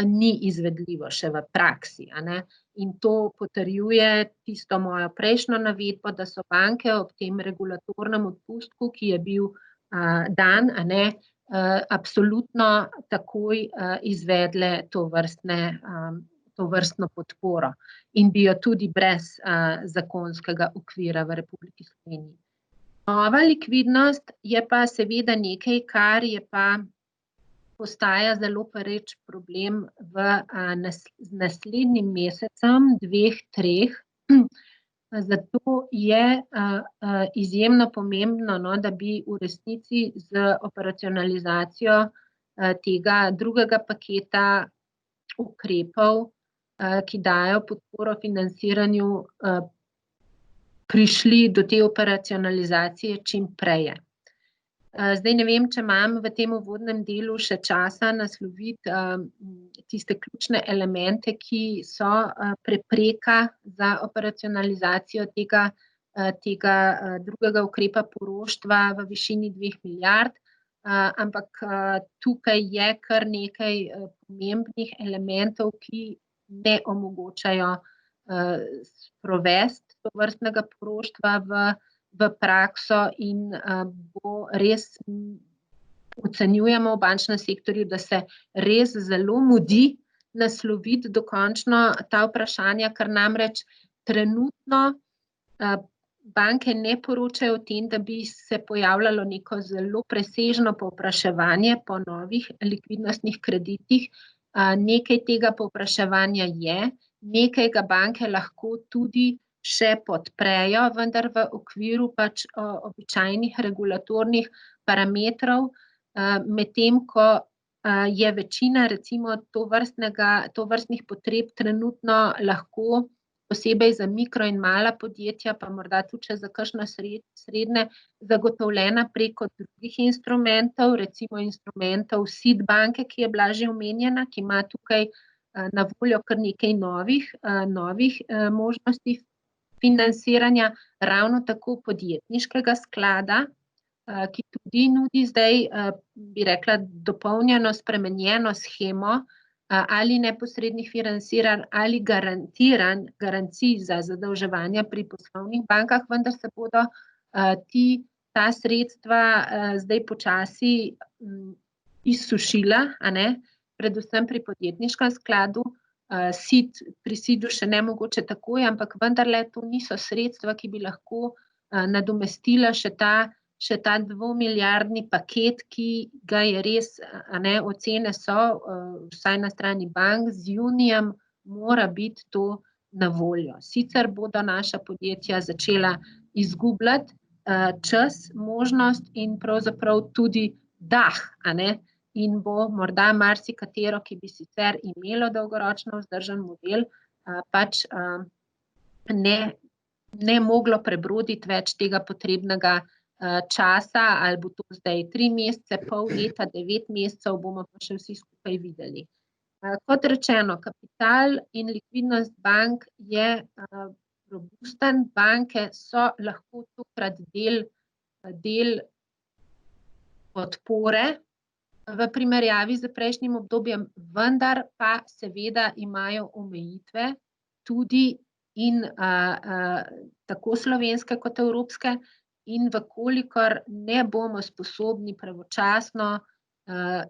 ni izvedljivo še v praksi, a ne. In to potrjuje tisto mojo prejšnjo navedbo, da so banke ob tem regulatornem odpustku, ki je bil dan, a ne, absolutno takoj izvedle tovrstno podporo in bi jo tudi brez zakonskega okvira v Republiki Sloveniji. Nova likvidnost je pa seveda nekaj, kar je pa postaja zelo pereč problem v naslednjim mesecem, 2-3. Zato je izjemno pomembno, no, da bi v resnici z operacionalizacijo tega drugega paketa ukrepov, ki dajo podporo financiranju, prišli do te operacionalizacije čim prej. Zdaj ne vem, če imam v tem uvodnem delu še časa nasloviti tiste ključne elemente, ki so prepreka za operacionalizacijo tega drugega ukrepa poroštva v višini 2 milijard, ampak tukaj je kar nekaj pomembnih elementov, ki ne omogočajo sprovesti tovrstnega poroštva v prakso in bo res, ocenjujemo v bančnem sektorju, da se res zelo mudi nasloviti dokončno ta vprašanja, ker namreč trenutno banke ne poročajo o tem, da bi se pojavljalo neko zelo presežno povpraševanje po novih likvidnostnih kreditih. Nekaj tega povpraševanja je, nekaj ga banke lahko tudi še podprejo, vendar v okviru pač običajnih regulatornih parametrov, medtem ko je večina recimo tovrstnih potreb trenutno lahko, posebej za mikro in mala podjetja, pa morda tudi še za kakšno srednje, zagotovljena preko drugih instrumentov, recimo instrumentov SID banke, ki je bila že omenjena, ki ima tukaj na voljo kar nekaj novih možnosti financiranja, ravno tako podjetniškega sklada, ki tudi nudi zdaj, bi rekla, dopolnjeno, spremenjeno shemo ali neposrednih financiranj ali garancij za zadolževanja pri poslovnih bankah, vendar se bodo ta sredstva zdaj počasi izsušila, a ne, predvsem pri podjetniškem skladu. Pri SID-u še ne mogoče takoj, ampak vendarle to niso sredstva, ki bi lahko nadomestila še ta 2-milijardni paket, ki ga je res, a ne, ocene so, vsaj na strani bank, z junijem mora biti to na voljo. Sicer bodo naša podjetja začela izgubljati čas, možnost in pravzaprav tudi dah, a ne, in bo morda marsikatero, ki bi sicer imelo dolgoročno vzdržen model, pač ne moglo prebroditi več tega potrebnega časa, ali bo to zdaj 3 mesece, pol leta, 9 mesecev, bomo pa še vsi skupaj videli. Kot rečeno, kapital in likvidnost bank je robusten. Banke so lahko tokrat del podpore v primerjavi z prejšnjim obdobjem, vendar pa seveda imajo omejitve tudi in tako slovenske kot evropske, in vkolikor ne bomo sposobni pravočasno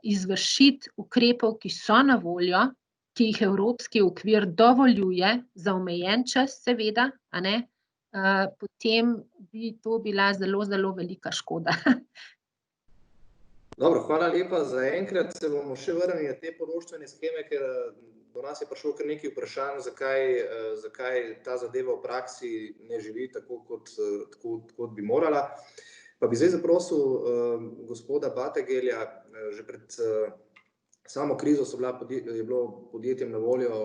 izvršiti ukrepov, ki so na voljo, ki jih evropski okvir dovoljuje za omejen čas, seveda, a ne, potem bi to bila zelo, zelo velika škoda. Dobro, hvala lepa. Za enkrat se bomo še vrnili na te poroštvene sheme, ker do nas je prišlo kar nekaj vprašanj, zakaj ta zadeva v praksi ne živi tako, kot bi morala. Pa bi zdaj zaprosil gospoda Bategelja, že pred samo krizo je bilo podjetjem na voljo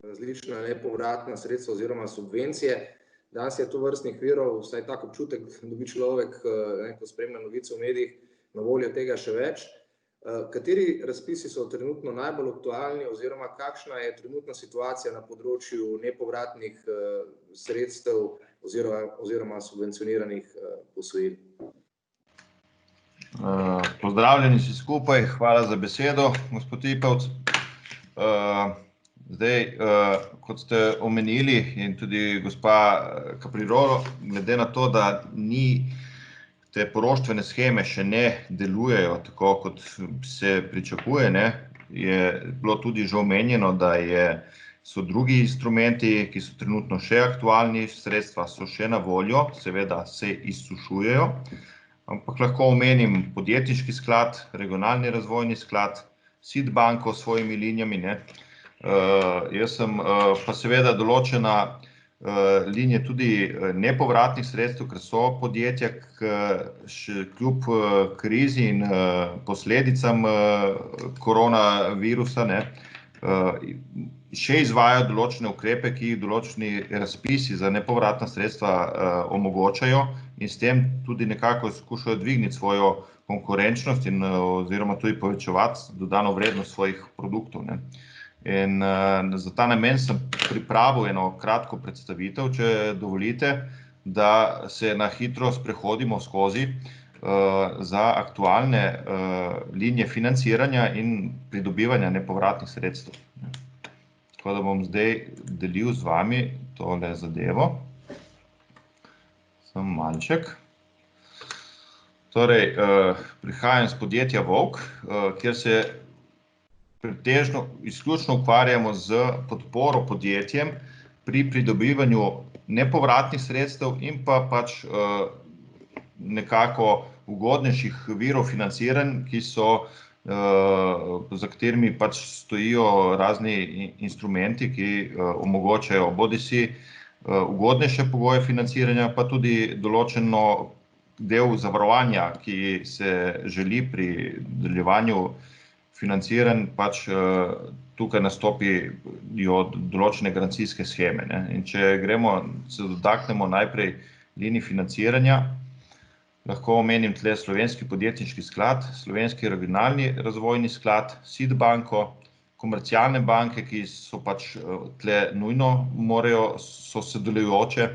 različna nepovratna sredstva oziroma subvencije. Danes je tovrstnih virov, vsaj tak občutek dobi človek, ko spremlja novice v medijih, na voljo tega še več. Kateri razpisi so trenutno najbolj aktualni oziroma kakšna je trenutna situacija na področju nepovratnih sredstev oziroma subvencioniranih posojil? Pozdravljeni vsi skupaj, hvala za besedo, gospod Ipavc. Zdaj, kot ste omenili in tudi gospa Caprirolo, glede na to, da te poroštvene sheme še ne delujejo tako, kot se pričakuje, je bilo tudi že omenjeno, da so drugi instrumenti, ki so trenutno še aktualni, sredstva so še na voljo, seveda se izsušujejo, ampak lahko omenim podjetniški sklad, regionalni razvojni sklad, SID banko s svojimi linijami, jaz sem pa seveda določena linije tudi nepovratnih sredstev, ker so podjetja kljub krizi in posledicam koronavirusa še izvajajo določene ukrepe, ki jih določeni razpisi za nepovratna sredstva omogočajo in s tem tudi nekako skušajo dvigniti svojo konkurenčnost in oziroma tudi povečevati dodano vrednost svojih produktov. In za ta namen sem pripravil eno kratko predstavitev, če dovolite, da se na hitro sprehodimo skozi za aktualne linije financiranja in pridobivanja nepovratnih sredstev. Tako da bom zdaj delil z vami tole zadevo. Sem malček. Torej, prihajam z podjetja Volk, kjer se pretežno izključno ukvarjamo z podporo podjetjem pri pridobivanju nepovratnih sredstev in pa pač nekako ugodnejših virov financiranj, za katerimi pač stojijo razni instrumenti, ki omogočajo bodisi ugodnejše pogoje financiranja, pa tudi določeno del zavarovanja, ki se želi pri deljevanju financiranj, pač tukaj nastopijo določene garancijske sheme. In če se dotaknemo najprej linij financiranja, lahko omenim tle Slovenski podjetniški sklad, Slovenski regionalni razvojni sklad, SID banko, komercialne banke, ki so pač tle nujno so sodelujoče,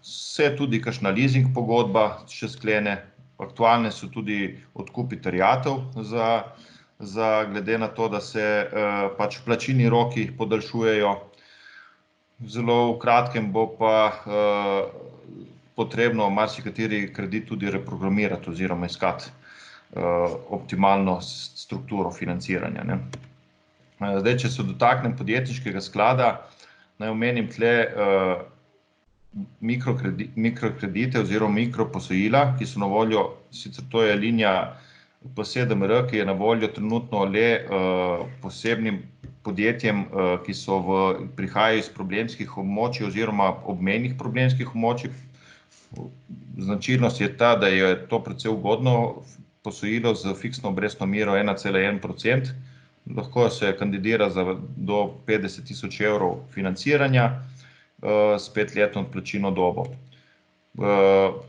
se tudi kakšna leasing pogodba še sklene. Aktualne so tudi odkupi terjatev glede na to, da se pač plačilni roki podaljšujejo. Zelo v kratkem bo pa potrebno marsikateri kredit tudi reprogramirati oziroma iskati optimalno strukturo financiranja. Zdaj, če se dotaknem podjetniškega sklada, naj omenim tle mikrokredite oziroma mikroposojila, ki so na voljo, sicer to je linija P7R, ki je na voljo trenutno le posebnim podjetjem, ki prihajajo iz problemskih območij oziroma obmejnih problemskih območij. Značilnost je ta, da je to precej ugodno posojilo z fiksno obrestno mero 1,1%. Lahko se kandidira do 50.000 evrov financiranja s 5-letno odplačilno dobo. V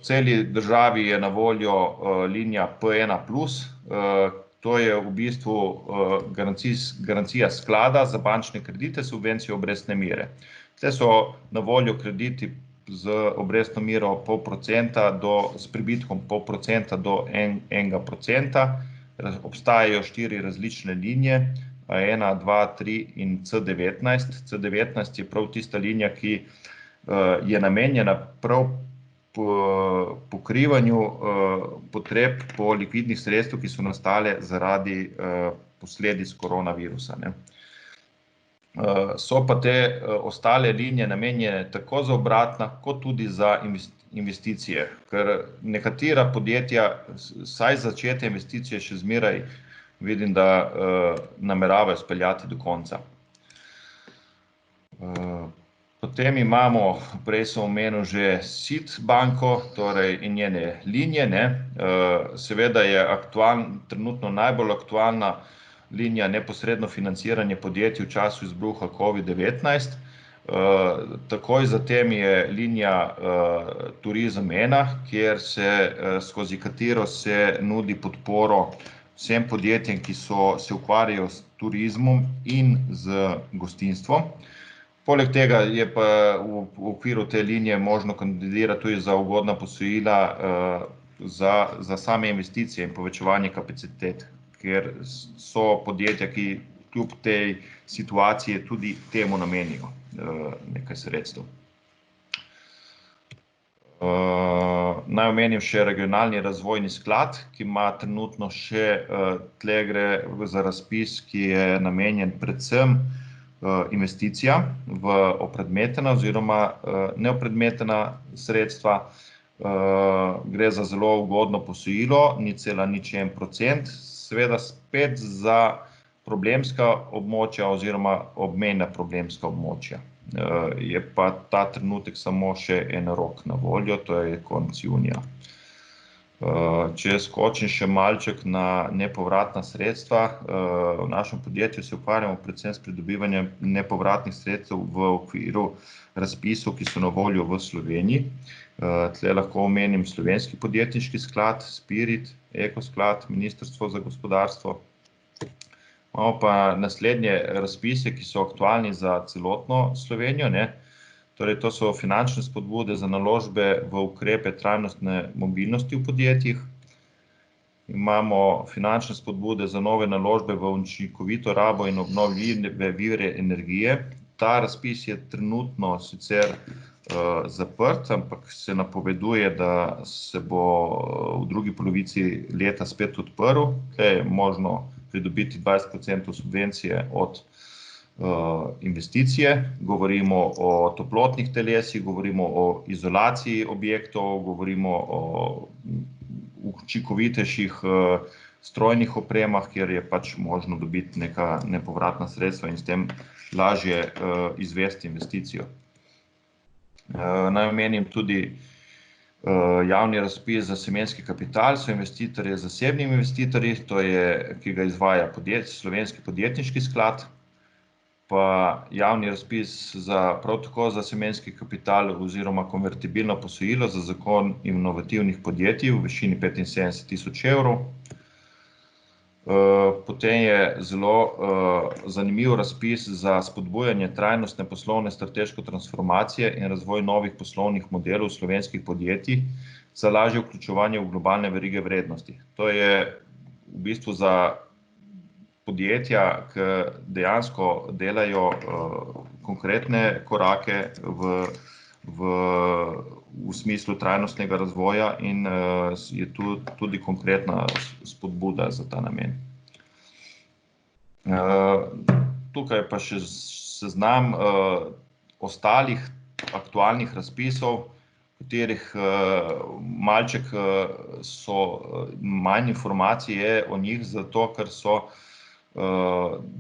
celi državi je na voljo linija P1+, To je v bistvu garancija sklada za bančne kredite, subvencije obrestne mere. Tle so na voljo krediti z obrestno mero 0,5% s pribitkom 0,5% do 1%. Obstajajo 4 različne linije, A1, A2, A3 in C19. C19 je prav tista linija, ki je namenjena prav pokrivanju potreb po likvidnih sredstev, ki so nastale zaradi posledic koronavirusa. So pa te ostale linije namenjene tako za obratna, kot tudi za investicije, ker nekatera podjetja, saj začete investicije še zmeraj, vidim, da nameravajo speljati do konca. Potem imamo, prej sem omenil že SID banko, torej in njene linije. Seveda je trenutno najbolj aktualna linija neposredno financiranje podjetij v času izbruha COVID-19. Takoj zatem je linija Turizem 1, skozi katero se nudi podporo vsem podjetjem, ki se ukvarjajo s turizmom in z gostinstvom. Poleg tega je pa v okviru te linije možno kandidirati tudi za ugodna posojila za same investicije in povečevanje kapacitet, ker so podjetja, ki kljub tej situaciji tudi temu namenijo nekaj sredstev. Naj omenim še regionalni razvojni sklad, ki ima trenutno še, tle gre za razpis, ki je namenjen predvsem investicija v opredmetena oziroma neopredmetena sredstva. Gre za zelo ugodno posojilo, 0,01%, seveda spet za problemska območja oziroma obmejna problemska območja. Je pa ta trenutek samo še en rok na voljo, to je konec junija. Če skočim še malček na nepovratna sredstva, v našem podjetju se ukvarjamo predvsem s pridobivanjem nepovratnih sredstev v okviru razpisov, ki so na voljo v Sloveniji. Tle lahko omenim Slovenski podjetniški sklad, Spirit, Eko sklad, Ministrstvo za gospodarstvo. Imamo pa naslednje razpise, ki so aktualni za celotno Slovenijo. Torej, to so finančne spodbude za naložbe v ukrepe trajnostne mobilnosti v podjetjih. Imamo finančne spodbude za nove naložbe v učinkovito rabo in obnovljive vire energije. Ta razpis je trenutno sicer zaprt, ampak se napoveduje, da se bo v drugi polovici leta spet odprl. Tukaj je možno pridobiti 20% subvencije od investicije. Govorimo o toplotnih telesih, govorimo o izolaciji objektov, govorimo o učinkovitejših strojnih opremah, kjer je pač možno dobiti neka nepovratna sredstva in s tem lažje izvesti investicijo. Naj omenim tudi javni razpis za semenski kapital, so investitorji zasebni investitorji, to je, ki ga izvaja Slovenski podjetniški sklad, pa javni razpis prav tako za semenski kapital oziroma konvertibilno posojilo za zagon inovativnih podjetij v višini 75.000 evrov. Potem je zelo zanimiv razpis za spodbujanje trajnostne poslovne strateške transformacije in razvoj novih poslovnih modelov slovenskih podjetij za lažje vključevanje v globalne verige vrednosti. To je v bistvu za podjetja, ki dejansko delajo konkretne korake v smislu trajnostnega razvoja in je tu tudi konkretna spodbuda za ta namen. Tukaj pa še seznam ostalih aktualnih razpisov, katerih malček so manj informacije o njih, zato ker so,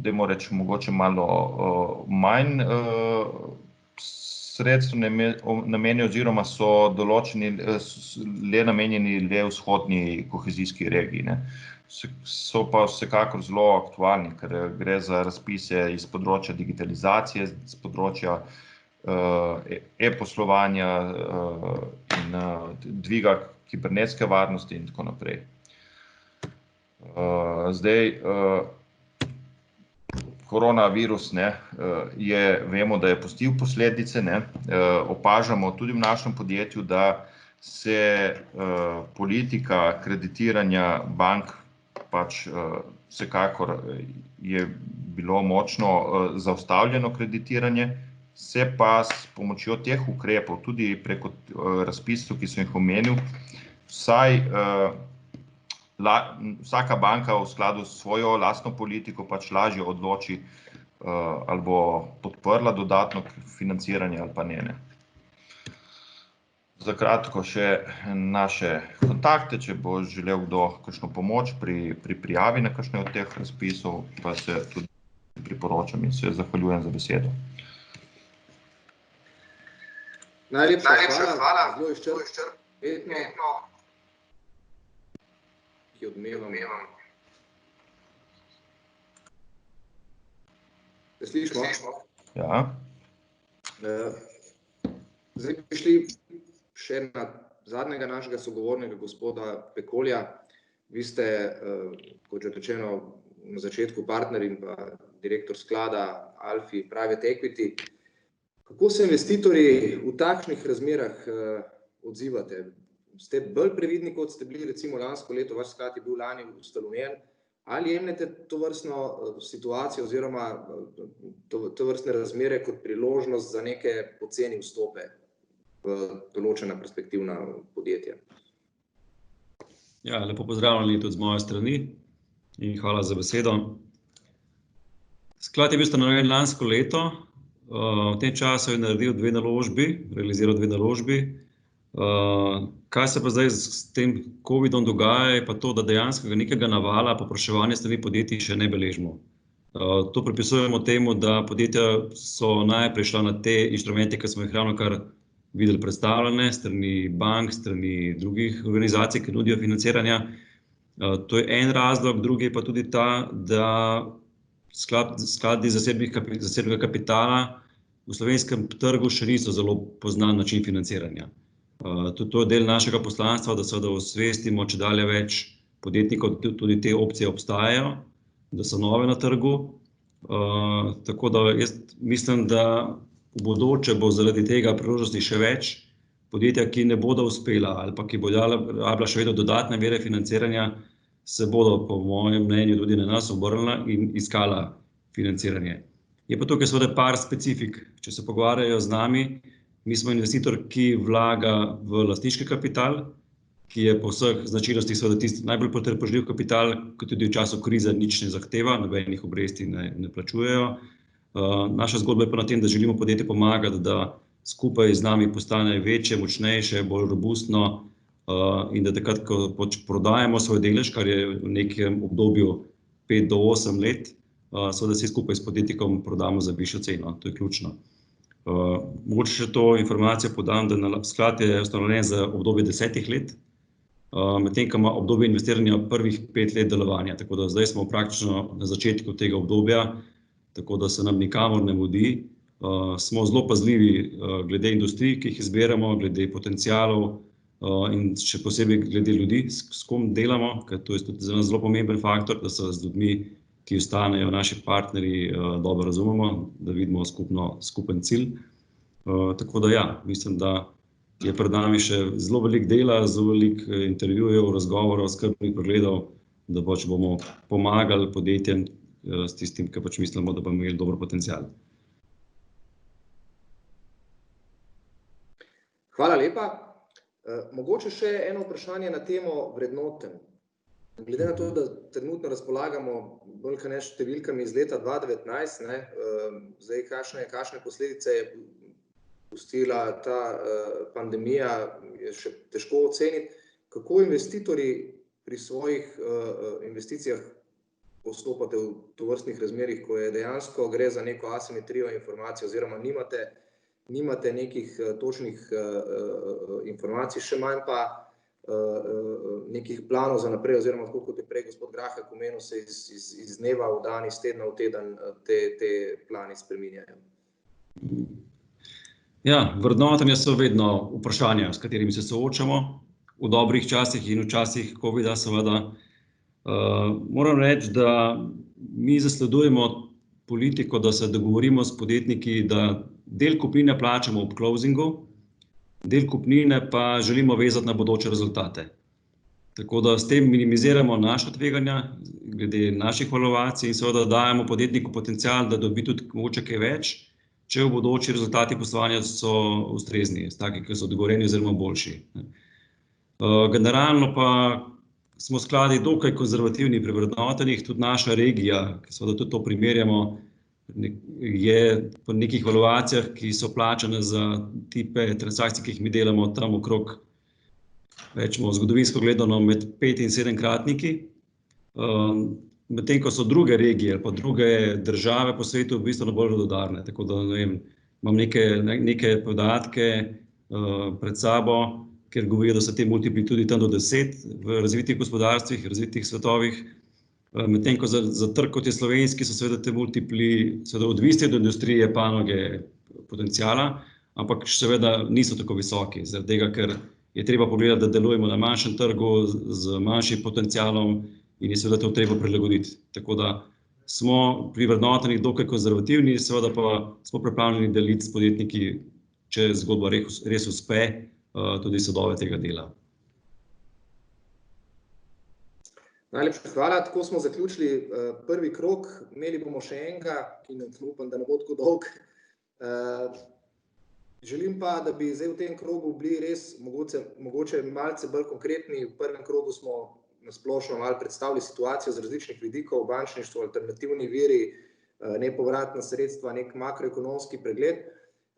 dajmo reči, mogoče malo manj sredstev namenijo oziroma so določeni le namenjeni le vzhodni kohezijski regiji. So pa vsekakor zelo aktualni, ker gre za razpise iz področja digitalizacije, iz področja e-poslovanja in dviga kibernetske varnosti in tako naprej. Zdaj, koronavirus, vemo, da je pustil posledice, opažamo tudi v našem podjetju, da se politika kreditiranja bank pač vsekakor je bilo močno zaustavljeno kreditiranje, se pa s pomočjo teh ukrepov, tudi preko razpisov, ki sem jih omenil, vsaka banka v skladu s svojo lastno politiko pač lažje odloči, ali bo podprla dodatno financiranje ali pa ne. Za kratko še naše kontakte, če bo želel kdo kakšno pomoč pri prijavi na kakšne od teh razpisov, pa se tudi priporočam in se zahvaljujem za besedo. Najlepša hvala. Zelo izčrpno. Ki odmevam. Se slišimo? Ja. Zdaj bi šli še na zadnjega našega sogovornika, gospoda Pekolja. Vi ste, kot že rečeno, na začetku partner in pa direktor sklada Alfi Private Equity. Kako se investitorji v takšnih razmerah odzivate? Ste bolj previdni, kot ste bili recimo lansko leto, vaš sklad je bil lani ustanovljen, ali jemljete tovrstno situacijo oziroma tovrstne razmere kot priložnost za neke poceni vstope v določena perspektivna podjetja? Ja, lepo pozdravljeni tudi z moje strani in hvala za besedo. Sklad je bil ustanovljen lansko leto, v tem času je naredil realiziral dve naložbi. Kaj se pa zdaj s tem covidom dogaja, je pa to, da dejansko nekega navala povpraševanja strani podjetij še ne beležimo. To pripisujemo temu, da podjetja so najprej šla na te inštrumente, ki smo jih ravnokar videli predstavljene, strani bank, strani drugih organizacij, ki nudijo financiranja. To je en razlog, drugi je pa tudi ta, da skladi zasebnega kapitala v slovenskem trgu še niso zelo poznan način financiranja. Tudi to je del našega poslanstva, da seveda osvestimo čedalje več podjetnikov, tudi te opcije obstajajo, da so nove na trgu. Tako da jaz mislim, da v bodoče bo zaradi tega priložnosti še več podjetja, ki ne bodo uspela ali pa ki bodo rabila še vedno dodatne vire financiranja, se bodo po mojem mnenju tudi na nas obrnila in iskala financiranje. Je pa tukaj seveda par specifik, če se pogovarjajo z nami. Mi smo investitor, ki vlaga v lastniški kapital, ki je po vseh značilnostih seveda tisti najbolj potrpežljiv kapital, ki tudi v času krize nič ne zahteva, nobenih obresti ne plačujejo. Naša zgodba je pa na tem, da želimo podjetju pomagati, da skupaj z nami postane večje, močnejše, bolj robustno in da takrat, ko prodajemo svoj delež, kar je v nekem obdobju 5 do 8 let, seveda vsi skupaj s podjetnikom prodamo za višjo ceno. To je ključno. Mogoče še to informacijo podam, da sklad je ustanovljen za obdobje 10 let, medtem ko ima obdobje investiranja prvih 5 let delovanja. Tako da zdaj smo praktično na začetku tega obdobja, tako da se nam nikamor ne mudi. Smo zelo pazljivi glede industrij, ki jih izberemo, glede potencialov in še posebej glede ljudi, s kom delamo, ker to je tudi za nas zelo pomemben faktor, da se z ljudmi, ki ostanejo naši partnerji, dobro razumemo, da vidimo skupen cilj. Tako da ja, mislim, da je pred nami še zelo veliko dela, zelo veliko intervjujev, razgovorov, skrbnih pregledov, da pač bomo pomagali podjetjem s tistim, kar pač mislimo, da bomo imeli dober potencial. Hvala lepa. Mogoče še eno vprašanje na temo vrednotenj. Glede na to, da trenutno razpolagamo bolj kot ne številkami iz leta 2019, zdaj kakšne posledice je pustila ta pandemija, je še težko oceniti. Kako investitorji pri svojih investicijah postopate v tovrstnih razmerih, ko je dejansko gre za neko asimetrijo informacij oziroma nimate nekih točnih informacij, še manj pa nekih planov za naprej, oziroma tako kot je prej gospod Grahek omenil, se iz dneva v dan, iz tedna v teden te plani spreminjajo. Ja, vrednotenja so vedno vprašanja, s katerimi se soočamo v dobrih časih in v časih covida seveda. Moram reči, da mi zasledujemo politiko, da se dogovorimo s podjetniki, da del kupnine plačamo ob closingu, del kupnine pa želimo vezati na bodoče rezultate. Tako da s tem minimiziramo naša tveganja, glede naših valuacij in seveda dajemo podjetniku potencial, da dobi tudi mogoče kaj več, če v bodoči rezultati poslovanja so ustrezni, taki, ki so dogovorjeni oziroma boljši. Generalno pa smo skladi dokaj konzervativni pri vrednotenjih, tudi naša regija, ki seveda tudi to primerjamo, je po nekih valuacijah, ki so plačane za tipe transakcij, ki jih mi delamo tam okrog, rečemo zgodovinsko gledano med 5 in 7-kratniki, medtem ko so druge regije pa druge države po svetu bistveno bolj radodarne. Tako da ne vem, imam neke podatke pred sabo, ker govorijo, da so te multipli tudi tam do 10 v razvitih gospodarstvih, razvitih svetovih, medtem ko za trg, kot je slovenski, so seveda te multipli seveda odvisni od industrije, panoge, potenciala, ampak seveda niso tako visoki, zaradi tega, ker je treba pogledati, da delujemo na manjšem trgu z manjšim potencialom in je seveda to treba prilagoditi. Tako da smo pri vrednotenjih dokaj konzervativni, seveda pa smo pripravljeni deliti s podjetniki, če zgodba res uspe, tudi sadove tega dela. Najlepša hvala, tako smo zaključili prvi krog, imeli bomo še enega, ki upam, da ne bo tako dolg. Želim pa, da bi zdaj v tem krogu bili res mogoče malce bolj konkretni. V prvem krogu smo na splošno malo predstavili situacijo z različnih vidikov, bančništvo, alternativni viri, nepovratna sredstva, nek makroekonomski pregled.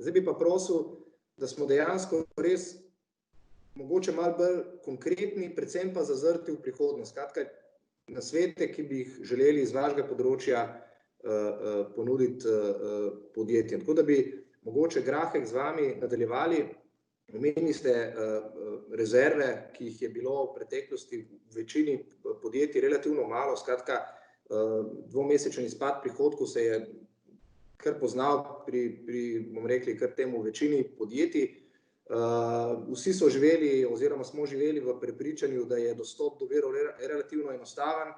Zdaj bi pa prosil, da smo dejansko res mogoče malo bolj konkretni, predvsem pa zazrti v prihodnost. Skratka, nasvete, ki bi jih želeli iz vašega področja ponuditi podjetjem. Tako da bi mogoče Grahek z vami nadaljevali. Omenili ste rezerve, ki jih je bilo v preteklosti v večini podjetij relativno malo. Skratka, dvomesečni izpad prihodkov se je kar poznal bomo rekli, kar temu večini podjetij. Vsi so živeli oziroma smo živeli v prepričanju, da je dostop do virov relativno enostaven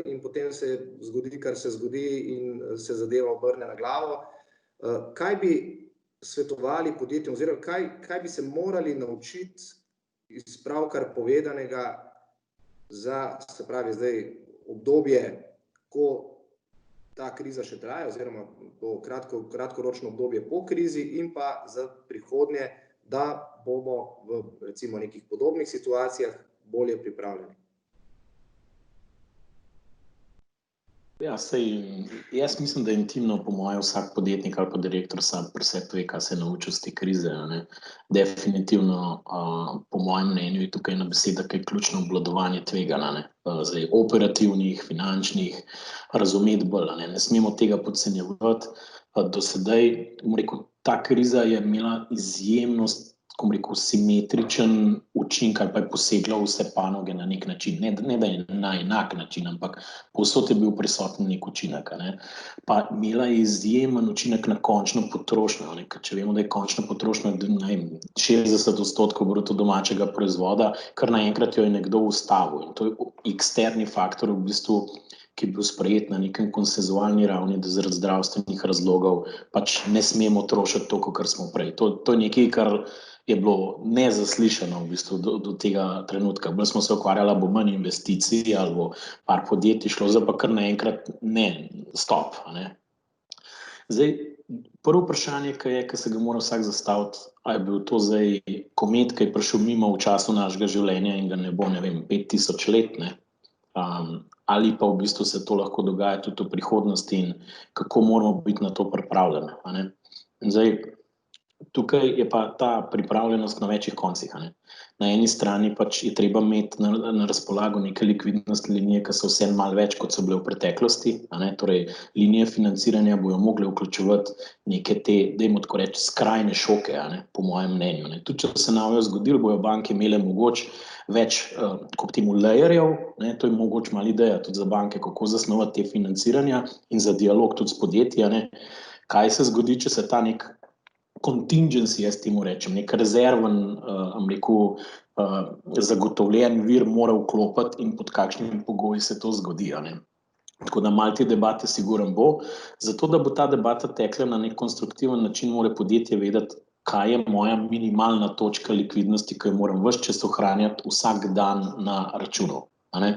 in potem se zgodi, kar se zgodi in se zadeva obrne na glavo. Kaj bi svetovali podjetjem oziroma kaj bi se morali naučiti iz pravkar povedanega za, se pravi, zdaj obdobje, ko ta kriza še traja oziroma to kratkoročno obdobje po krizi in pa za prihodnje, da bomo v recimo nekih podobnih situacijah bolje pripravljeni? Ja, jaz mislim, da intimno po moje vsak podjetnik ali pa direktor sam pri sebi ve, kaj se je naučil z te krize. Definitivno, po mojem mnenju, je tukaj ena beseda, ki je ključno obvladovanje tveganj, zdaj operativnih, finančnih, razumeti bolj. Ne smemo tega podcenjevati. Do sedaj, ta kriza je imela izjemno, simetričen učinek ali pa je posegla v vse panoge na nek način. Ne da je na enak način, ampak povsod je bil prisoten nek učinek. Pa imela je izjemen učinek na končno potrošnjo. Če vemo, da je končna potrošnja 60% bruto domačega proizvoda, kar naenkrat jo je nekdo ustavil. In to je eksterni faktor v bistvu, ki je bil sprejet na nekem konsenzualni ravni, da zaradi zdravstvenih razlogov pač ne smemo trošiti toliko, kar smo prej. To je nekaj, kar je bilo nezaslišano v bistvu do tega trenutka. Bolj smo se ukvarjali, bo manj investicij ali bo par podjetij šlo, zdaj pa kar naenkrat ne, stop. Zdaj, prvo vprašanje, ki se ga mora vsak zastaviti, a je bil to zdaj komet, ki je prišel mimo v času našega življenja in ga ne bo, 5000 let, ali pa v bistvu se to lahko dogaja tudi v prihodnosti in kako moramo biti na to pripravljeni. Zdaj, tukaj je pa ta pripravljenost na večjih koncih. Na eni strani pač je treba imeti na razpolago neke likvidnostne linije, ki so vseeno malo več, kot so bile v preteklosti. Torej, linije financiranja bojo mogle vključevati neke te, dajmo tako reči, skrajne šoke, po mojem mnenju. Tudi če se nam je zgodilo, bojo banke imele mogoče več kot temu layerjev, to je mogoče malo ideja tudi za banke, kako zasnovati te financiranja in za dialog tudi s podjetji. Kaj se zgodi, če se ta nek contingency, jaz temu rečem, nek rezerven, zagotovljen vir mora vklopiti in pod kakšnimi pogoji se to zgodi, a ne. Tako da malo te debate sigurno bo. Zato, da bo ta debata tekla na nek konstruktiven način, mora podjetje vedeti, kaj je moja minimalna točka likvidnosti, ki jo moram ves čas ohranjati vsak dan na računu, a ne.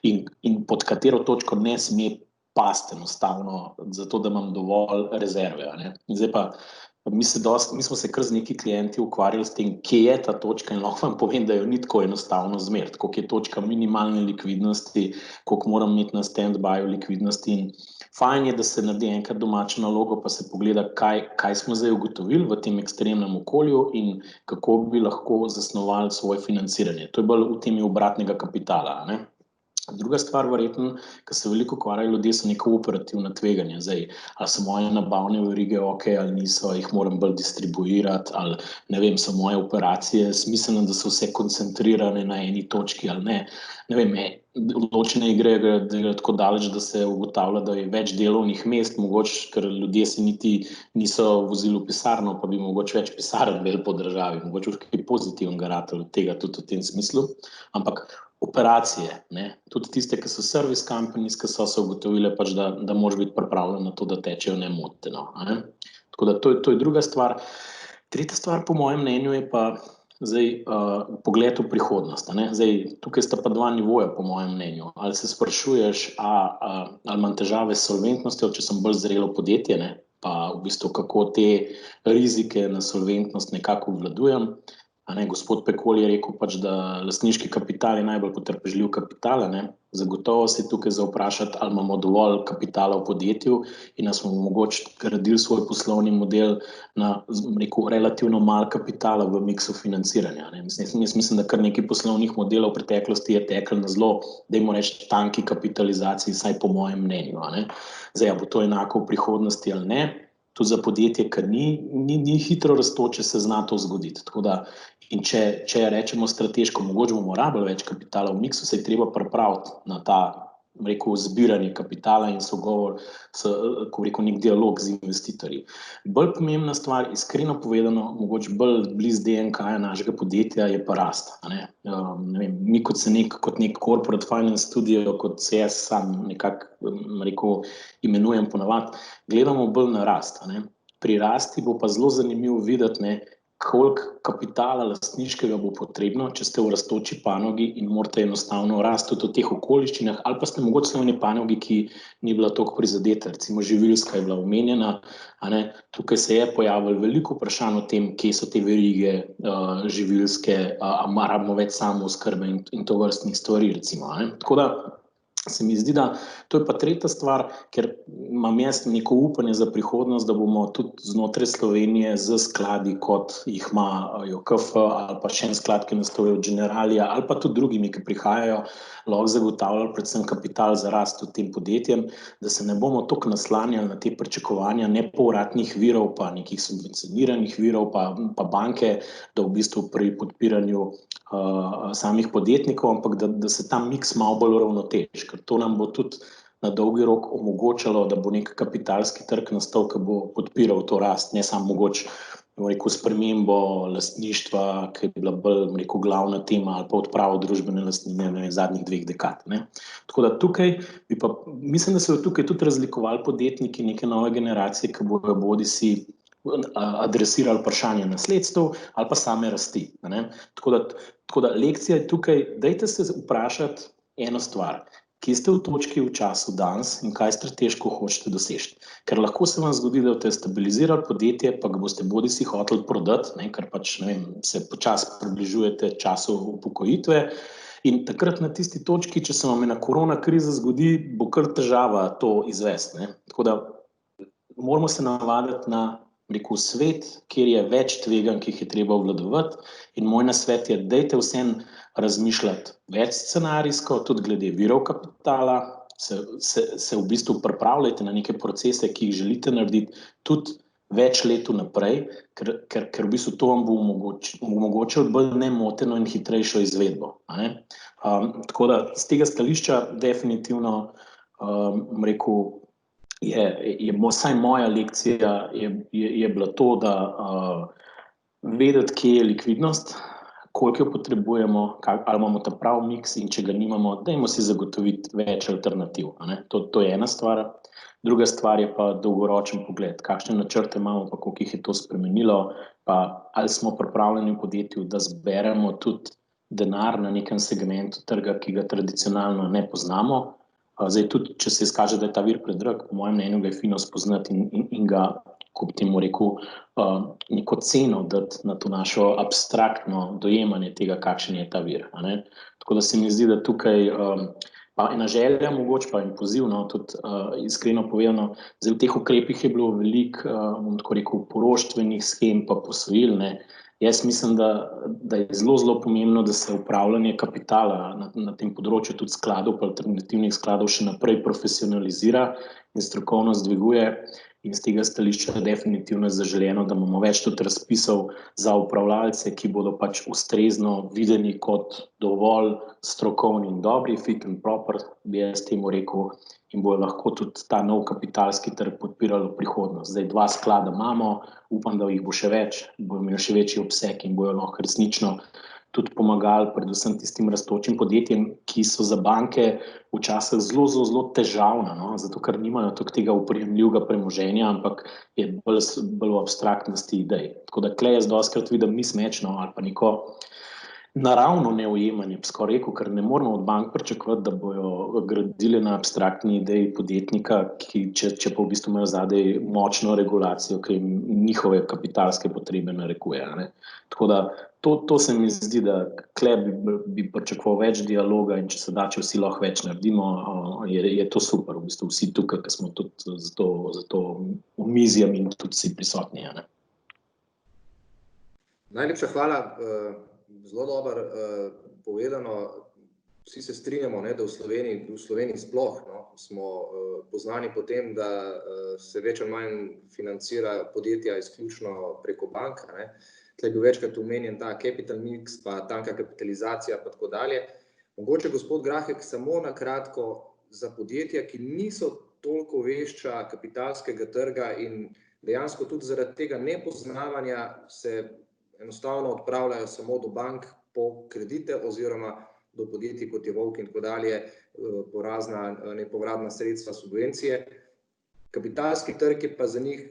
In pod katero točko ne sme pasti enostavno, zato da imam dovolj rezerve, a ne. In zdaj pa, mi smo se kar z neki klienti ukvarjali s tem, kje je ta točka, in lahko vam povem, da jo ni tako enostavno zmeriti, koliko je točka minimalne likvidnosti, koliko moram imeti na stand-byju likvidnosti. In fajn je, da se naredi enkrat domačo nalogo, pa se pogleda, kaj smo zdaj ugotovili v tem ekstremnem okolju in kako bi lahko zasnovali svoje financiranje. To je bolj v temi obratnega kapitala, a ne. Druga stvar, verjetno, ki se veliko ukvarjajo ljudje, so neka operativna tveganja. Zdaj, ali so moje nabavne verige ok, ali niso, jih moram bolj distribuirati, ali ne vem, so moje operacije smiselne, da so vse koncentrirane na eni točki ali ne. Ne vem, odločene igre gre tako daleč, da se ugotavlja, da je več delovnih mest, mogoče, ker ljudje se niti niso vozili v pisarno, pa bi mogoče več pisarn imeli po državi, mogoče kaj pozitivnega ratalo od tega tudi v tem smislu, ampak operacije, ne, tudi tiste, ki so service companies, ki so se ugotovile pač, da moraš biti pripravljen na to, da tečejo nemoteno, a ne. Tako da to je druga stvar. Tretja stvar po mojem mnenju je pa zdaj pogled v prihodnost, a ne. Zdaj, tukaj sta pa dva nivoja po mojem mnenju. Ali se sprašuješ, ali imam težave s solventnostjo, če sem bolj zrelo podjetje, ne, pa v bistvu kako te rizike na solventnost nekako obvladujem. A ne, gospod Pekol je rekel pač, da lastniški kapital je najbolj potrpežljiv kapital, a ne. Zagotovo se tukaj za vprašati, ali imamo dovolj kapitala v podjetju in da smo mogoče gradili svoj poslovni model na, rekel, relativno malo kapitala v miksu financiranja, ne. Mislim, da kar nekaj poslovnih modelov v preteklosti je teklo na zelo, dajmo reči, tanki kapitalizaciji, vsaj po mojem mnenju, a ne. Zdaj, bo to enako v prihodnosti ali ne, tudi za podjetje, ker ni hitro rastoče, se zna to zgoditi. Tako da, in če rečemo strateško, mogoče bomo rabili več kapitala v miksu, se je treba pripraviti na ta, rekel, zbiranje kapitala in sogovor, ko rekel, nek dialog z investitorji. Bolj pomembna stvar, iskreno povedano, mogoče bolj blizu DNK-ja našega podjetja je pa rast, a ne. Ne vem, mi kot nek corporate finance studio, kot se jaz sam nekako, rekel, imenujem ponavadi, gledamo bolj na rast, a ne. Pri rasti bo pa zelo zanimivo videti, ne, koliko kapitala lastniškega bo potrebno, če ste v rastoči panogi in morate enostavno rasti tudi v teh okoliščinah, ali pa ste mogoče v eni panogi, ki ni bila toliko prizadeta, recimo živilska je bila omenjena, a ne. Tukaj se je pojavilo veliko vprašanj o tem, kje so te verige živilske, a rabimo več samooskrbe in tovrstnih stvari, recimo, a ne. Tako da se mi zdi, da to je pa tretja stvar, ker imam jaz neko upanje za prihodnost, da bomo tudi znotraj Slovenije z skladi, kot jih imajo KF ali pa še en sklad, ki nastajajo Generalija, ali pa tudi drugimi, ki prihajajo, lahko zagotavljali predvsem kapital za rast v tem podjetjem, da se ne bomo toliko naslanjali na te pričakovanja nepovratnih virov, pa nekih subvencioniranih virov, pa banke, da v bistvu pri podpiranju samih podjetnikov, ampak da se ta miks malo bolj uravnoteži, ker to nam bo tudi na dolgi rok omogočalo, da bo nek kapitalski trg nastal, ki bo podpiral to rast, ne samo mogoče, rekel, spremembo lastništva, ki je bila bolj, rekel, glavna tema, ali pa odpravo družbene lastnine zadnjih 2 dekad, ne. Tako da tukaj mislim, da se bodo tukaj tudi razlikovali podjetniki neke nove generacije, ki bodo bodisi adresirali vprašanje nasledstev ali pa same rasti, a ne. Tako da lekcija je tukaj, dajte se vprašati eno stvar, kje ste v točki v času danes in kaj strateško hočete doseči. Ker lahko se vam zgodi, da boste stabilizirali podjetje, pa ga boste bodisi hoteli prodati, ne, ker pač, ne vem, se počasi približujete času upokojitve, in takrat na tisti točki, če se vam ena korona kriza zgodi, bo kar težava to izvesti, ne. Tako da moramo se navaditi na, rekel, svet, kjer je več tveganj, ki jih je treba obvladovati, in moj nasvet je, dajte vseeno razmišljati več scenarijsko, tudi glede virov kapitala, se v bistvu pripravljajte na neke procese, ki jih želite narediti tudi več let vnaprej, ker v bistvu to vam bo omogočilo bolj nemoteno in hitrejšo izvedbo, a ne. Tako da z tega stališča definitivno, rekel, vsaj moja lekcija je bila to, da vedeti, kje je likvidnost, koliko jo potrebujemo, ali imamo ta prav miks in če ga nimamo, dajmo si zagotoviti več alternativ. To je ena stvar. Druga stvar je pa dolgoročen pogled, kakšne načrte imamo, pa koliko jih je to spremenilo, pa ali smo pripravljeni v podjetju, da zberemo tudi denar na nekem segmentu trga, ki ga tradicionalno ne poznamo. Zdaj tudi, če se izkaže, da je ta vir predrag, po mojem mnenju ga je fino spoznati in ga, ko bi temu rekel, neko ceno dati na to našo abstraktno dojemanje tega, kakšen je ta vir. Tako da se mi zdi, da tukaj pa ena želja, mogoče pa in poziv, tudi iskreno povedano, zdaj v teh ukrepih je bilo veliko, bom tako rekel, poroštvenih shem pa posojil. Jaz mislim, da je zelo pomembno, da se upravljanje kapitala na tem področju tudi skladov, pa alternativnih skladov še naprej profesionalizira in strokovno dviguje. In z tega stališča definitivno je zaželeno, da imamo več tudi razpisov za upravljalce, ki bodo pač ustrezno videni kot dovolj strokovni in dobri, fit and proper, bi jaz temu rekel, in bojo lahko tudi ta nov kapitalski trg podpirali v prihodnost. Zdaj 2 sklada imamo, upam, da jih bo še več, bojo imeli še večji obseg in bojo lahko resnično tudi pomagali predvsem tistim rastočim podjetjem, ki so za banke včasih zelo težavna, zato ker nimajo toliko tega oprijemljivega premoženja, ampak je bolj v abstraktnosti idej. Tako da tukaj jaz dostikrat vidim mismečno ali pa neko naravno neujemanje, bi skoraj rekel, ker ne moramo od bank pričakovati, da bojo gradili na abstraktni ideji podjetnika, če pa v bistvu imajo zadaj močno regulacijo, ki jim njihove kapitalske potrebe narekuje. Tako da to se mi zdi, da tukaj bi pričakoval več dialoga in če se da, če vsi lahko več naredimo, je to super, v bistvu vsi tukaj, ki smo tudi za to omizjem in tudi vsi prisotni. Najlepša hvala. Zelo dobro povedano. Vsi se strinjamo, da v Sloveniji sploh smo poznani po tem, da se več ali manj financira podjetja izključno preko bank. Tukaj je bil večkrat omenjen ta capital mix, pa tanka kapitalizacija, pa tako dalje. Mogoče, gospod Grahek, samo na kratko za podjetja, ki niso toliko vešča kapitalskega trga in dejansko tudi zaradi tega nepoznavanja se enostavno odpravljajo samo do bank po kredite oziroma do podjetij, kot je Volk in tako dalje, po razna nepovratna sredstva, subvencije. Kapitalski trg je pa za njih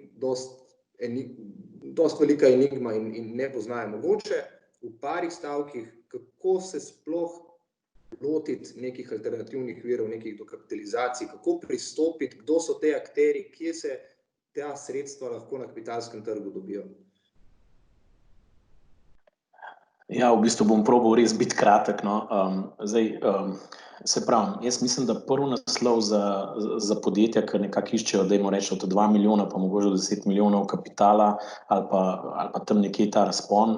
dosti velika enigma in ne poznajo. Mogoče v parih stavkih, kako se sploh lotiti nekih alternativnih virov, nekih dokapitalizacij, kako pristopiti, kdo so te akterji, kje se ta sredstva lahko na kapitalskem trgu dobijo? Ja, v bistvu bom probal res biti kratek. Zdaj, se pravim, jaz mislim, da prvi naslov za podjetja, ki nekako iščejo, dajmo reči, od 2 milijona, pa mogoče 10 milijonov kapitala ali pa tam nekje ta razpon,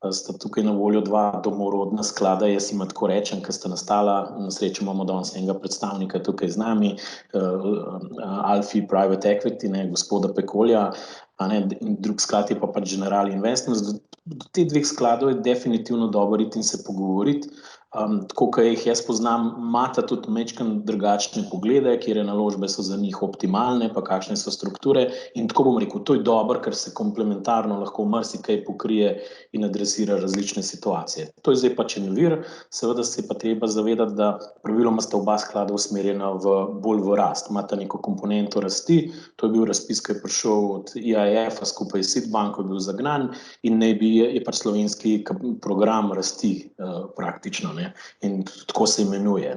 sta tukaj na voljo 2 domorodna sklada, jaz jim tako rečem, ki sta nastala, na srečo imamo danes enega predstavnika tukaj z nami, Alfi Private Equity, gospoda Pekolja, in drug sklad je pa pač General Investments. Do teh 2 skladov je definitivno dobro iti in se pogovoriti. Tako, kot jih jaz poznam, imata tudi majčkeno drugačne poglede, kjer naložbe so za njih optimalne, pa kakšne so strukture. In tako bom rekel, to je dobro, ker se komplementarno lahko marsikaj pokrije in adresira različne situacije. To je zdaj pač en vir, seveda se je pa treba zavedati, da praviloma sta oba sklada usmerjena bolj v rast. Imata neko komponento rasti, to je bil razpis, ki je prišel od IAF-a skupaj s SID banko, je bil zagnan in je pač slovenski program rasti praktično. In tako se imenuje.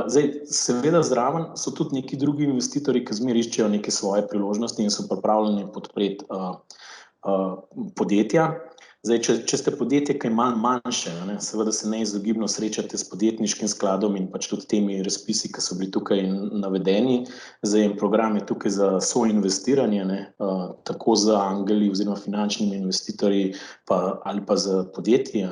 Zdaj, seveda zraven so tudi neki drugi investitorji, ki zmeraj iščejo neke svoje priložnosti in so pripravljeni podpreti podjetja. Zdaj, če ste podjetje, ki je malo manjše, seveda se neizogibno srečate s podjetniškim skladom in pač tudi temi razpisi, ki so bili tukaj navedeni. Zdaj, program je tukaj za soinvestiranje, tako za angeli oziroma finančnimi investitorji ali pa za podjetji.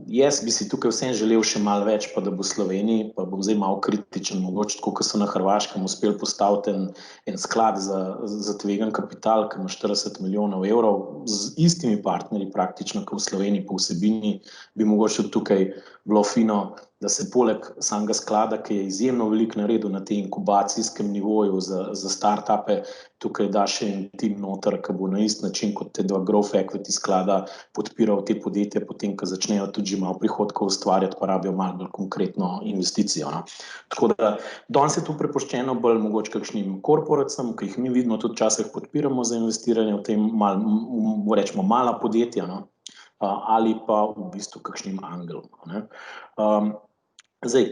Jaz bi si tukaj vsem želel še malo več, pa da bo v Sloveniji, pa bom zdaj malo kritičen, mogoče tako, ko so na Hrvaškem uspeli postaviti en sklad za tvegan kapital, ki ima 40 milijonov evrov, z istimi partnerji praktično, kot v Sloveniji po vsebini, bi mogoče tukaj bilo fino, da se poleg samega sklada, ki je izjemno veliko naredil na tem inkubacijskem nivoju za startupe, tukaj da še en tim noter, ki bo na isti način kot te dva growth equity sklada podpiral te podjetja, potem, ko začnejo tudi že malo prihodkov ustvarjati, pa rabijo malo bolj konkretno investicijo. No. Tako da danes je tu prepuščeno bolj mogoče kakšnim korporacem, ki jih mi vidimo tudi včasih podpiramo za investiranje v tem rečemo mala podjetja, no. Ali pa v bistvu kakšnim angelom. Ne. Zdaj,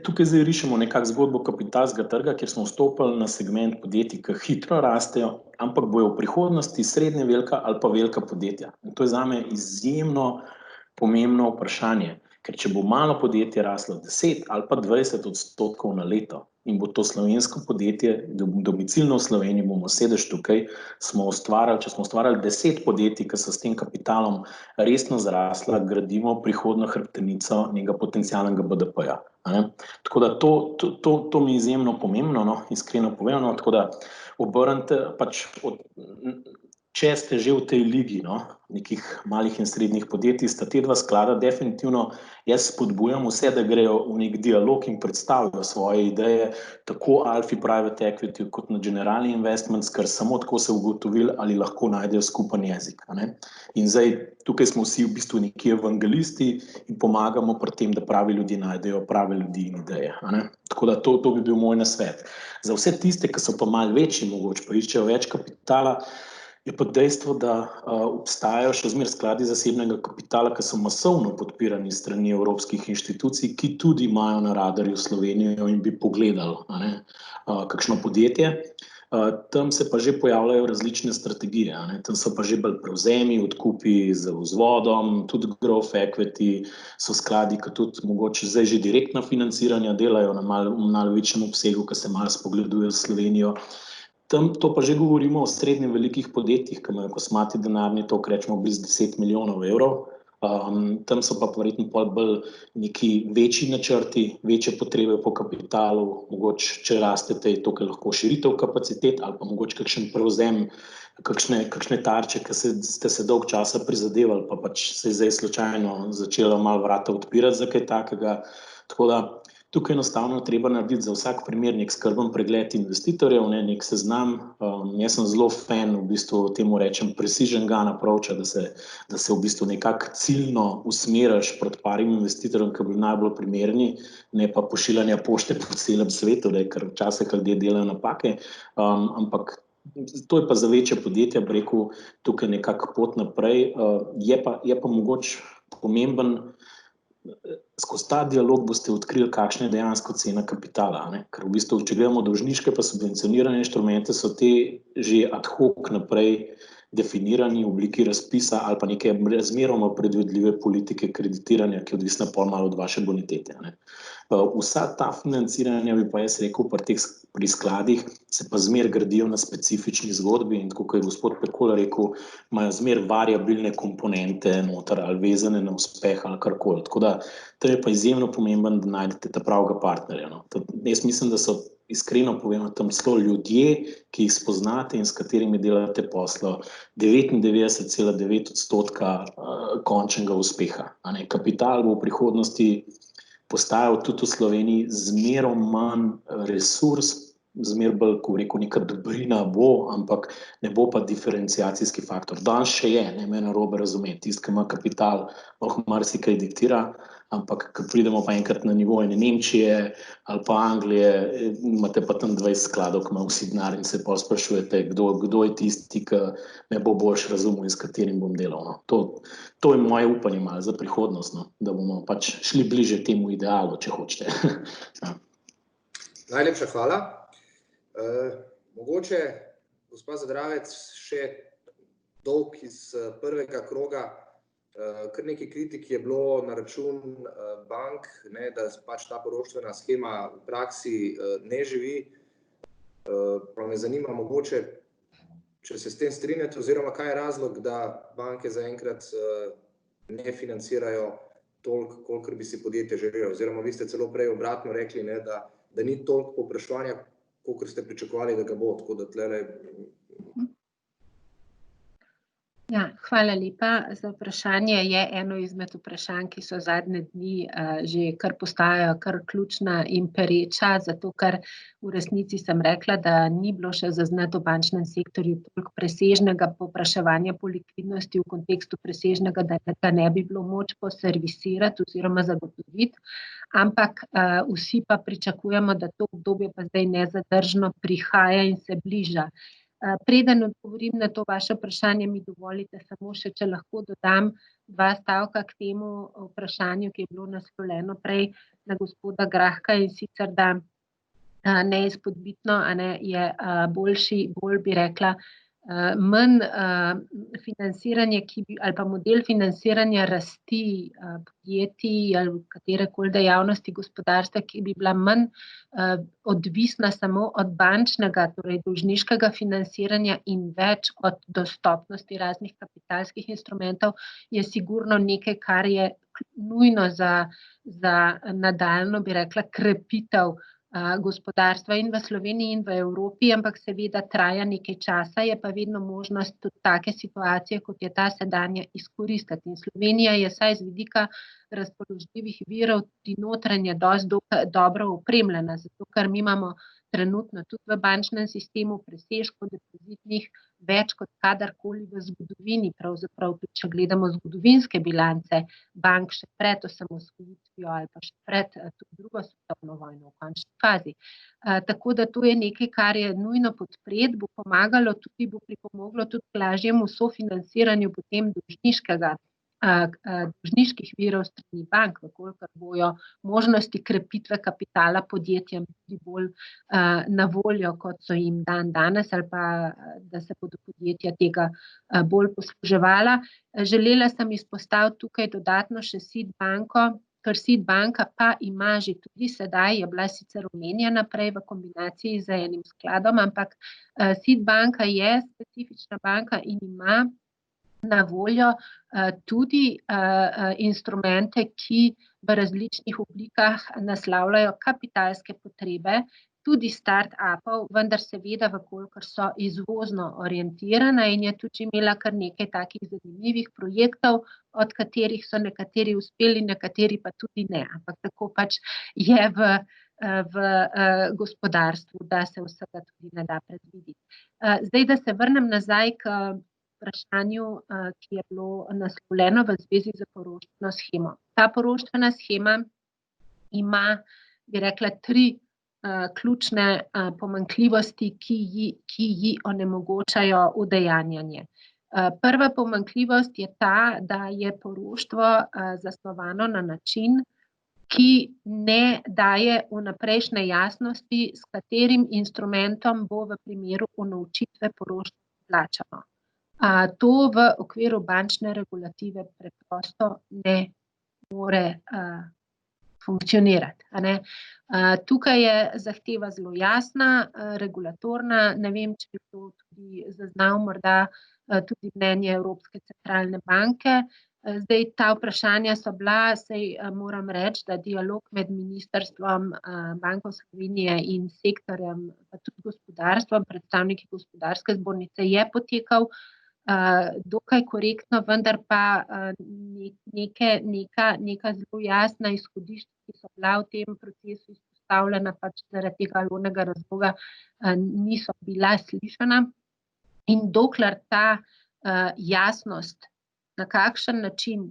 tukaj rišemo nekako zgodbo kapitalskega trga, kjer smo vstopili na segment podjetij, ki hitro rastejo, ampak bojo v prihodnosti srednje velika ali pa velika podjetja. In to je zame izjemno pomembno vprašanje, ker če bo malo podjetje raslo 10 ali pa 20% na leto in bo to slovensko podjetje, domicilno v Sloveniji, bomo sedež tukaj, če smo ustvarjali 10 podjetij, ki so s tem kapitalom resno zrasla, gradimo prihodno hrbtenico nekega potencialnega BDP-ja. Tako da to mi je izjemno pomembno, no, iskreno povedano, tako da obrnite pač če ste že v tej ligi, no, nekih malih in srednjih podjetij, sta te dva sklada definitivno, jaz spodbujam vse, da grejo v nek dialog in predstavijo svoje ideje, tako Alfi Private Equity kot na Generali Investments, ker samo tako se ugotovili, ali lahko najdejo skupen jezik. Ne? In zdaj, tukaj smo vsi v bistvu neki evangelisti in pomagamo pri tem, da pravi ljudje najdejo prave ljudi in ideje. Ne? Tako da to bi bil moj nasvet. Za vse tiste, ki so pa malo večji, mogoče pa iščejo več kapitala, je pa dejstvo, da obstajajo še zmeraj skladi zasebnega kapitala, ki so masovno podpirani strani evropskih inštitucij, ki tudi imajo na radarju Slovenijo in bi pogledali kakšno podjetje. Tam se pa že pojavljajo različne strategije, tam so pa že bolj prevzemi, odkupi z vzvodom, tudi growth equity, so skladi, ki tudi mogoče zdaj že direktna financiranja delajo na malo večjem obsegu, ki se malo spogledujejo s Slovenijo. To pa že govorimo o srednje velikih podjetjih, ki imajo kosmati denarni tok, rečemo blizu 10 milijonov evrov. Tam so pa verjetno bolj neki večji načrti, večje potrebe po kapitalu, mogoče, če rastete, je tukaj lahko širitev kapacitet ali pa mogoče kakšen prevzem, kakšne tarče, ki ste se dolg časa prizadevali, pa pač se je zdaj slučajno začela malo vrata odpirati za kaj takega. Tako da tukaj enostavno treba narediti za vsak primer nek skrben pregled investitorjev, nek seznam. Jaz sem zelo fan, v bistvu temu rečem precision gun approacha, da se v bistvu nekako ciljno usmeriš pred parim investitorjem, ki bi najbolj primerni, ne pa pošiljanja pošte po celem svetu, ker včasih ljudje delajo napake, ampak to je pa za večje podjetja, bi rekel, tukaj nekako pot naprej. Je pa mogoče pomemben, skozi ta dialog boste odkrili, kakšna je dejansko cena kapitala, ker v bistvu, če gledamo dolžniške pa subvencionirane inštrumente, so te že ad hoc naprej definirani v obliki razpisa ali pa neke razmeroma predvidljive politike kreditiranja, ki je odvisna pol malo od vaše bonitete. Vsa ta financiranja, bi pa jaz rekel, pri skladih se pa zmeraj gradijo na specifični zgodbi in tako, kot je gospod Pekola rekel, imajo zmeraj variabilne komponente noter ali vezane na uspeh ali karkoli. Tako da, to je pa izjemno pomembno, da najdete ta pravega partnerja. Jaz mislim, da so iskreno povedano tam celo ljudje, ki jih spoznate in s katerimi delate poslo, 99,9% končnega uspeha. Kapital bo v prihodnosti postajal tudi v Sloveniji zmeraj manj resurs, zmeraj bolj, ko rekel, neka dobrina bo, ampak ne bo pa diferenciacijski faktor. Danes še je, ne me narobe razumeti, tisti, ki ima kapital, lahko marsikaj diktira, ampak ko pridemo pa enkrat na nivo ene Nemčije ali pa Anglije, imate pa tam 20 skladov, ki ima vsi denar in se pa sprašujete, kdo je tisti, ki me bo boljš razumel in s katerim bom delal. To je moje upanje malo za prihodnost, da bomo pač šli bliže temu idealu, če hočete. Najlepša hvala. Mogoče, gospa Zadravec, še dolg iz prvega kroga, kar nekaj kritik je bilo na račun bank, da pač ta poroštvena shema v praksi ne živi. Pa me zanima mogoče, če se s tem strinjate, oziroma kaj je razlog, da banke zaenkrat ne financirajo toliko, kolikor bi si podjetje želelo. Oziroma vi ste celo prej obratno rekli, da ni toliko povpraševanja, kolikor ste pričakovali, da ga bo. Tako da tlele... Ja, hvala lepa za vprašanje. Je eno izmed vprašanj, ki so zadnje dni že kar postajajo kar ključna in pereča, zato ker v resnici sem rekla, da ni bilo še zaznati v bančnem sektorju toliko presežnega povpraševanja po likvidnosti v kontekstu presežnega, da ga ne bi bilo moč poservisirati oziroma zagotoviti, ampak vsi pa pričakujemo, da to obdobje pa zdaj nezadržno prihaja in se bliža. Preden odgovorim na to vaše vprašanje, mi dovolite samo še, če lahko dodam 2 stavka k temu vprašanju, ki je bilo naslovljeno prej na gospoda Grahka, in sicer, da neizpodbitno je bolj bi rekla, manj financiranje, ali pa model financiranja rasti podjetij ali katerekoli dejavnosti gospodarstva, ki bi bila manj odvisna samo od bančnega, torej dolžniškega financiranja in več od dostopnosti raznih kapitalskih instrumentov, je sigurno nekaj, kar je nujno za nadaljnjo, bi rekla, krepitev gospodarstva in v Sloveniji in v Evropi, ampak seveda traja nekaj časa, je pa vedno možnost tudi take situacije, kot je ta sedanja, izkoristiti. In Slovenija je vsaj z vidika razpoložljivih virov tudi notranje dosti dobro opremljena, zato ker mi imamo trenutno tudi v bančnem sistemu presežkov depozitnih več kot kadarkoli v zgodovini, pravzaprav tudi, če gledamo zgodovinske bilance bank še pred osamosvojitvijo ali pa še pred drugo svetovno vojno v končni fazi. Tako da to je nekaj, kar je nujno podpreti, bo pomagalo tudi, bo pripomoglo tudi k lažjemu sofinanciranju potem dolžniških virov strani bank, kolikor bojo možnosti krepitve kapitala podjetjem tudi bolj na voljo, kot so jim danes, ali pa da se bodo podjetja tega bolj posluževala. Želela sem izpostaviti tukaj dodatno še SID banko, ker SID banka pa ima že tudi sedaj, je bila sicer omenjena prej v kombinaciji z enim skladom, ampak SID banka je specifična banka in ima na voljo tudi instrumente, ki v različnih oblikah naslavljajo kapitalske potrebe, tudi start-upov, vendar seveda, kolikor so izvozno orientirana, in je tudi imela kar nekaj takih zanimivih projektov, od katerih so nekateri uspeli, nekateri pa tudi ne, ampak tako pač je v gospodarstvu, da se vsega tudi ne da predvideti. Zdaj, da se vrnem nazaj k vprašanju, ki je bilo naslovljeno v zvezi z poroštveno shemo. Ta poroštvena shema ima, bi rekla, 3 ključne pomanjkljivosti, ki ji onemogočajo udejanjanje. Prva pomanjkljivost je ta, da je poroštvo zasnovano na način, ki ne daje vnaprejšnje jasnosti, s katerim instrumentom bo v primeru unovčitve poroštva plačano. To v okviru bančne regulative preprosto ne more funkcionirati. Tukaj je zahteva zelo jasna, regulatorna, ne vem, če je to tudi zaznal morda tudi mnenje Evropske centralne banke. Zdaj, ta vprašanja so bila, saj moram reči, da dialog med Ministrstvom, Banko Slovenije in sektorjem, pa tudi gospodarstvom, predstavniki gospodarske zbornice je potekal dokaj korektno, vendar pa neka zelo jasna izhodišča, ki so bila v tem procesu izpostavljena, pač zaradi tega ali onega razloga niso bila slišana. In dokler ta jasnost, na kakšen način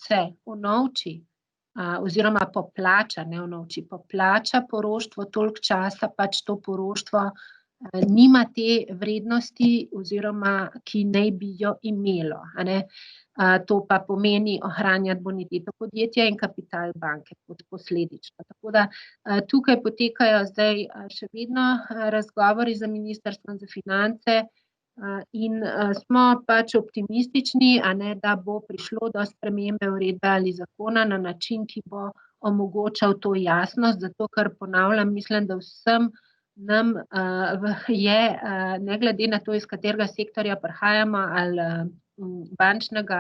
se unovči oziroma poplača, ne unovči, poplača poroštvo toliko časa, pač to poroštvo nima te vrednosti oziroma ki naj bi jo imelo. To pa pomeni ohranjati boniteto podjetja in kapital banke posledično. Tako da tukaj potekajo zdaj še vedno razgovori z Ministrstvom za finance in smo pač optimistični, da bo prišlo do spremembe uredbe ali zakona na način, ki bo omogočal to jasnost, zato ker ponavljam, mislim, da vsem nam je, ne glede na to, iz katerega sektorja prihajamo, ali bančnega,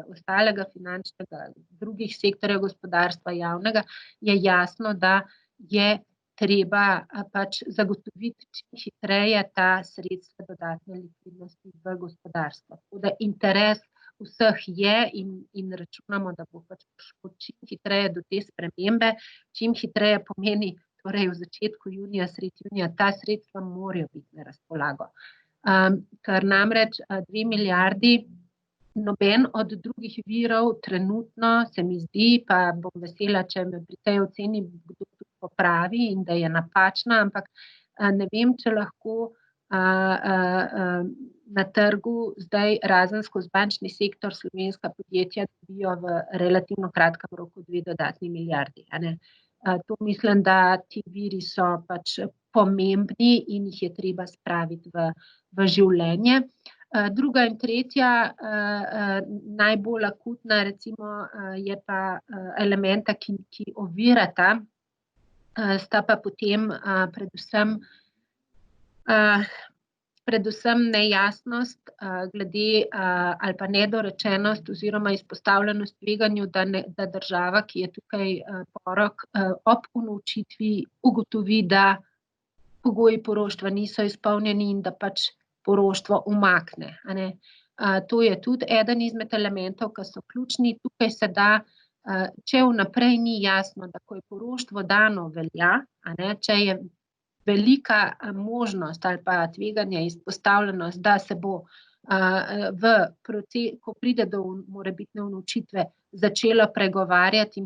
ostalega finančnega, drugih sektorjev gospodarstva, javnega, je jasno, da je treba pač zagotoviti čim hitreje ta sredstva dodatne likvidnosti v gospodarstvo. Tako da interes vseh je in računamo, da bo pač prišlo čim hitreje do te spremembe, čim hitreje pomeni, torej v začetku junija, sredi junija, ta sredstva morajo biti na razpolago. Ker namreč 2 milijardi noben od drugih virov trenutno se mi zdi, pa bom vesela, če me pri tej oceni kdo tudi popravi in da je napačna, ampak ne vem, če lahko na trgu zdaj razen skozi bančni sektor slovenska podjetja dobijo v relativno kratkem roku 2 dodatni milijardi. To mislim, da ti viri so pač pomembni in jih je treba spraviti v življenje. Druga in tretja, najbolj akutna recimo, je pa elementa, ki ovirata, sta pa potem predvsem nejasnost glede ali pa nedorečenost oziroma izpostavljenost tveganju, da država, ki je tukaj porok, ob unovčitvi ugotovi, da pogoji poroštva niso izpolnjeni in da pač poroštvo umakne. To je tudi eden izmed elementov, ki so ključni. Tukaj se da, če vnaprej ni jasno, da ko je poroštvo dano velja, če je velika možnost ali pa tveganje izpostavljenost, da se bo ko pride do morebitne unovčitve, začelo pregovarjati,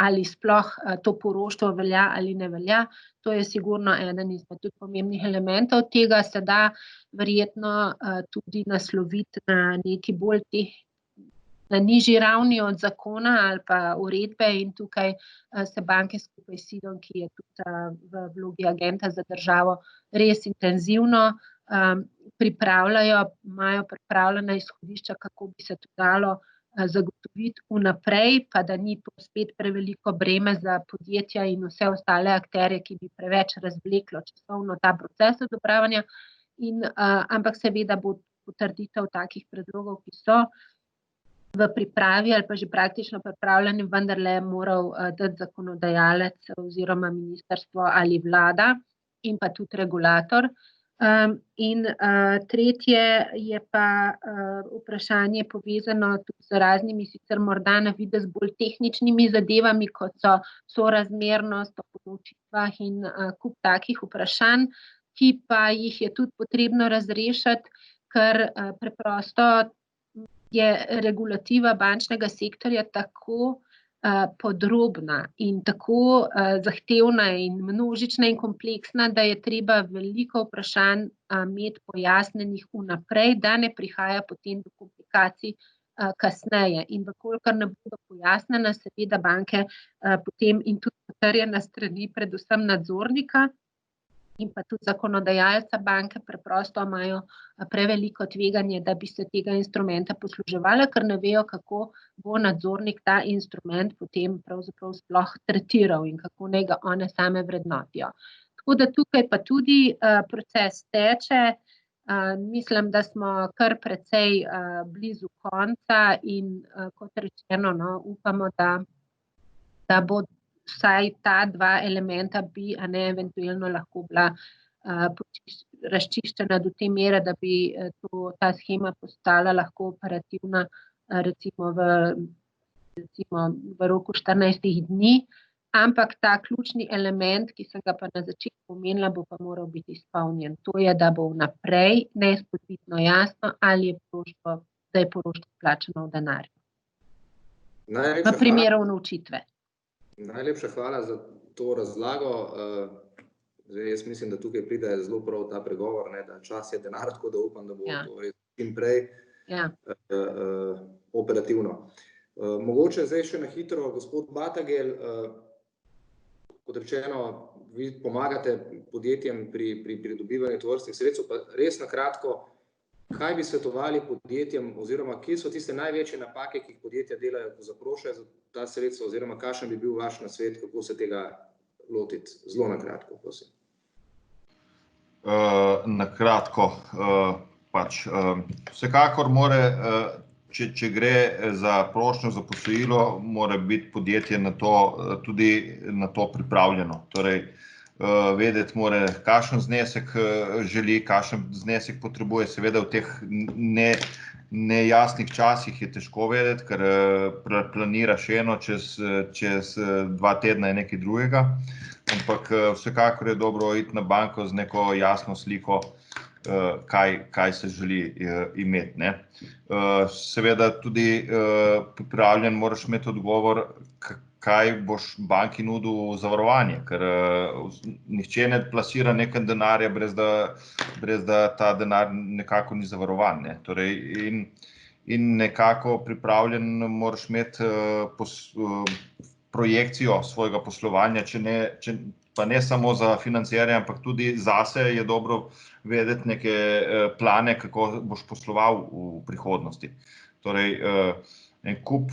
ali sploh to poroštvo velja ali ne velja, to je sigurno eden izmed tudi pomembnih elementov. Tega se da verjetno tudi nasloviti na neki bolj na nižji ravni od zakona ali pa uredbe in tukaj se banke skupaj s SID-om, ki je tudi v vlogi agenta za državo, res intenzivno pripravljajo, imajo pripravljena izhodišča, kako bi se to dalo zagotoviti vnaprej, pa da ni to spet preveliko breme za podjetja in vse ostale akterje, ki bi preveč razvleklo časovno ta proces odobravanja. Ampak seveda bo potrditev takih predlogov, ki so v pripravi ali pa že praktično pripravljeni, vendarle moral dati zakonodajalec oziroma ministrstvo ali vlada in pa tudi regulator. In tretje je pa vprašanje povezano tudi z raznimi sicer morda na videz bolj tehničnimi zadevami, kot so sorazmernost ob unovčitvah in kup takih vprašanj, ki pa jih je tudi potrebno razrešiti, ker preprosto je regulativa bančnega sektorja tako podrobna in tako zahtevna in množična in kompleksna, da je treba veliko vprašanj imeti pojasnjenih vnaprej, da ne prihaja potem do komplikacij kasneje. In kolikor ne bodo pojasnjena, seveda banke potem in tudi potrjena strani predvsem nadzornika in pa tudi zakonodajalca banke preprosto imajo preveliko tveganje, da bi se tega instrumenta posluževali, ker ne vejo, kako bo nadzornik ta instrument potem pravzaprav sploh tretiral in kako naj ga one same vrednotijo. Tako da tukaj pa tudi proces teče. Mislim, da smo kar precej blizu konca in kot rečeno, upamo, da bo vsaj ta dva elementa bi eventualno lahko bila razčiščena do te mere, da bi ta shema postala lahko operativna recimo v roku 14 dni, ampak ta ključni element, ki sem ga pa na začetku omenila, bo pa moral biti izpolnjen. To je, da bo vnaprej neizpodbitno jasno, ali je poroštvo plačano v denarju. V primeru unovčitve. Najlepša hvala za to razlago. Jaz mislim, da tukaj pride zelo prav ta pregovor, da čas je denar, tako da upam, da bo to res čim prej operativno. Mogoče zdaj še na hitro, gospod Batagel, kot rečeno, vi pomagate podjetjem pri pridobivanju tovrstnih sredstev, pa res na kratko, kaj bi svetovali podjetjem oziroma kje so tiste največje napake, ki jih podjetja delajo, ko zaprošajo za ta sredstva, oziroma kakšen bi bil vaš nasvet, kako se tega lotiti? Zelo na kratko, prosim. Na kratko, vsekakor mora, če gre za prošnjo za posojilo, mora biti podjetje tudi na to pripravljeno. Torej, vedeti mora, kakšen znesek želi, kakšen znesek potrebuje. Seveda v teh nejasnih časih je težko vedeti, ker planiraš eno, čez 2 tedna je nekaj drugega. Ampak vsekakor je dobro iti na banko z neko jasno sliko, kaj se želi imeti, ne. Seveda tudi pripravljen moraš imeti odgovor, kaj boš banki nudil zavarovanje, ker nihče ne plasira nekaj denarja, brez da ta denar nekako ni zavarovan, ne. Torej, in nekako pripravljen moraš imeti projekcijo svojega poslovanja, pa ne samo za financerje, ampak tudi zase je dobro vedeti neke plane, kako boš posloval v prihodnosti. Torej, en kup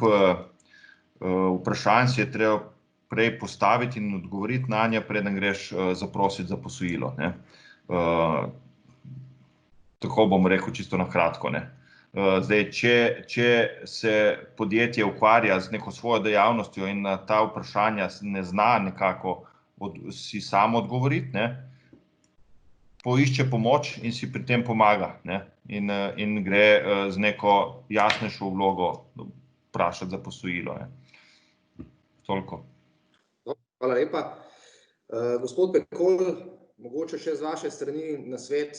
vprašanj si je treba prej postaviti in odgovoriti nanje, preden greš zaprositi za posojilo, ne. Tako bom rekel čisto na kratko, ne. Zdaj, če se podjetje ukvarja z neko svojo dejavnostjo in na ta vprašanja ne zna nekako si samo odgovoriti, ne, poišče pomoč in si pri tem pomaga, ne, in gre z neko jasnejšo vlogo vprašati za posojilo, ne. Toliko. Hvala lepa. Gospod Pekol, mogoče še z vaše strani nasvet,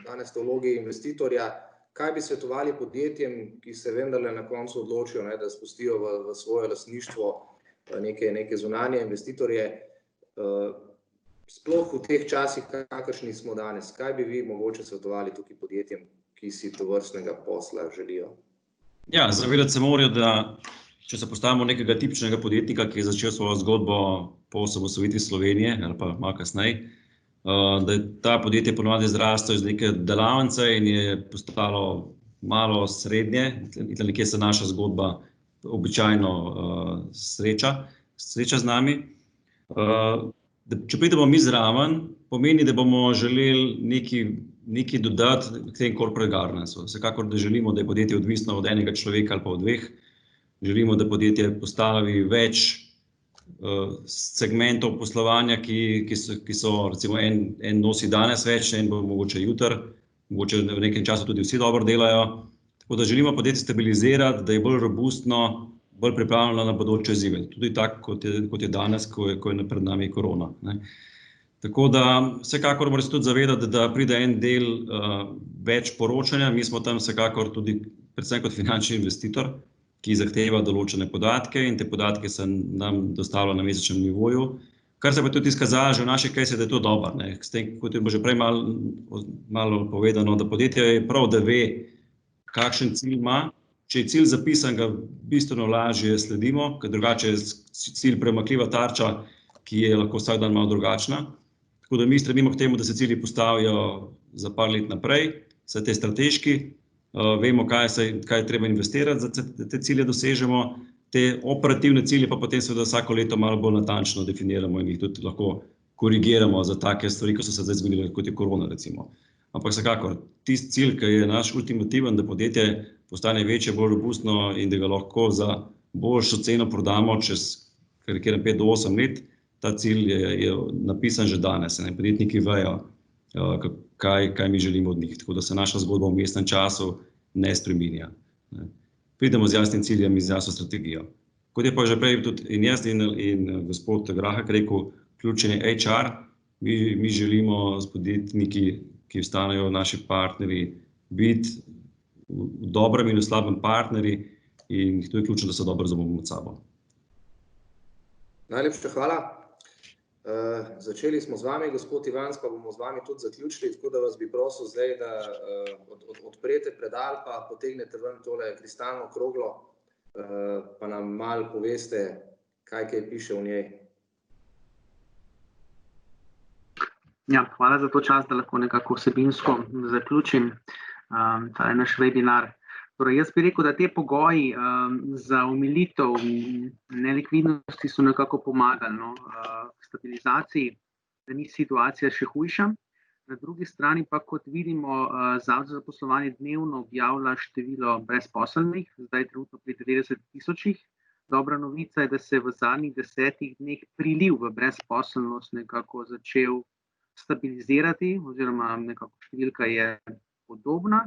danes ste v vlogi investitorja, kaj bi svetovali podjetjem, ki se vendarle na koncu odločijo, ne, da spustijo v svoje lastništvo neke zunanje investitorje, sploh v teh časih, kakršni smo danes, kaj bi vi mogoče svetovali tukaj podjetjem, ki si tovrstnega posla želijo? Ja, zavedati se morajo, da če se postavimo nekega tipičnega podjetnika, ki je začel svojo zgodbo po osamosvojitvi Slovenije ali pa malo kasneje, da je ta podjetje ponovadi zrastel iz neke delavnice in je postalo malo srednje, in nekje se naša zgodba običajno sreča z nami. Če pridemo mi zraven, pomeni, da bomo želeli nekaj dodati k tem corporate governance. Vsekakor, da želimo, da je podjetje odvisno od enega človeka ali pa od dveh. Želimo, da podjetje postavi več segmentov poslovanja, ki so recimo en nosi danes več, en bo mogoče jutri, mogoče v nekem času tudi vsi dobro delajo. Tako da želimo podjetje stabilizirati, da je bolj robustno, bolj pripravljeno na bodoče izzive. Tudi tako, kot je danes, ko je pred nami korona, ne. Tako da vsekakor moramo se tudi zavedati, da pride en del več poročanja. Mi smo tam vsekakor tudi predvsem kot finančni investitor, ki zahteva določene podatke in te podatke se nam dostavlja na mesečnem nivoju. Kar se pa tudi izkazalo že v naših caseih, da je to dobro, ne. S tem, kot je bilo že prej malo povedano, da podjetje je prav, da ve, kakšen cilj ima. Če je cilj zapisan, ga bistveno lažje sledimo, ker drugače je cilj premakljiva tarča, ki je lahko vsak dan malo drugačna. Tako da mi stremimo k temu, da se cilji postavijo za par let naprej, vse te strateški, vemo, kaj je treba investirati, da te cilje dosežemo, te operativne cilje pa potem seveda vsako leto malo bolj natančno definiramo in jih tudi lahko korigiramo za take stvari, ko so se zdaj zgodile, kot je korona recimo. Ampak vsekakor, tisti cilj, ki je naš ultimativen, da podjetje postane večje, bolj robustno in da ga lahko za boljšo ceno prodamo čez 5 do 8 let, ta cilj je napisan že danes. Podjetniki vejo, kaj mi želimo od njih, tako da se naša zgodba v vmesnem času ne spreminja. Pridemo z jasnim ciljem in z jasno strategijo. Kot je pa že prej tudi in jaz in gospod Grahek rekel, ključen je HR, mi želimo s podjetniki, ki ostanejo naši partnerji, biti v dobrem in v slabem partnerji in to je ključno, da se dobro razumemo med sabo. Najlepša hvala. Začeli smo z vami, gospod Ivanc, pa bomo z vami tudi zaključili, tako da vas bi prosil zdaj, da odprete predal, pa potegnete ven tole kristalno kroglo, pa nam malo poveste, kaj piše v njej. Ja, hvala za to čas, da lahko nekako vsebinsko zaključim ta naš webinar. Torej, jaz bi rekel, da te pogoji za omilitev nelikvidnosti so nekako pomagali k stabilizaciji, da ni situacija še hujša. Na drugi strani pa, kot vidimo, Zavod za zaposlovanje dnevno objavlja število brezposelnih, zdaj trenutno pri 90 000, Dobra novica je, da se je v zadnjih 10 dneh priliv v brezposelnost nekako začel stabilizirati, oziroma nekako številka je podobna.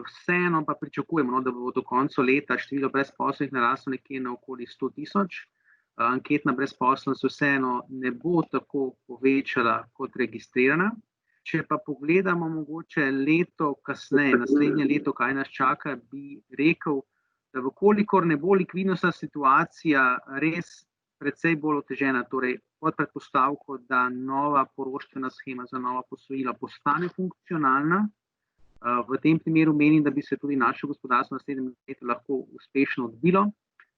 Vseeno pa pričakujemo, da bo do konca leta število brezposelnih naraslo nekje na okoli 100 tisoč. Anketna brezposelnost vseeno ne bo tako povečala kot registrirana. Če pa pogledamo mogoče leto kasneje, naslednje leto, kaj nas čaka, bi rekel, da vkolikor ne bo likvidnostna situacija res precej bolj otežena, torej pod predpostavko, da nova poroštvena shema za nova posojila postane funkcionalna, v tem primeru menim, da bi se tudi naše gospodarstvo naslednjem letu lahko uspešno odbilo.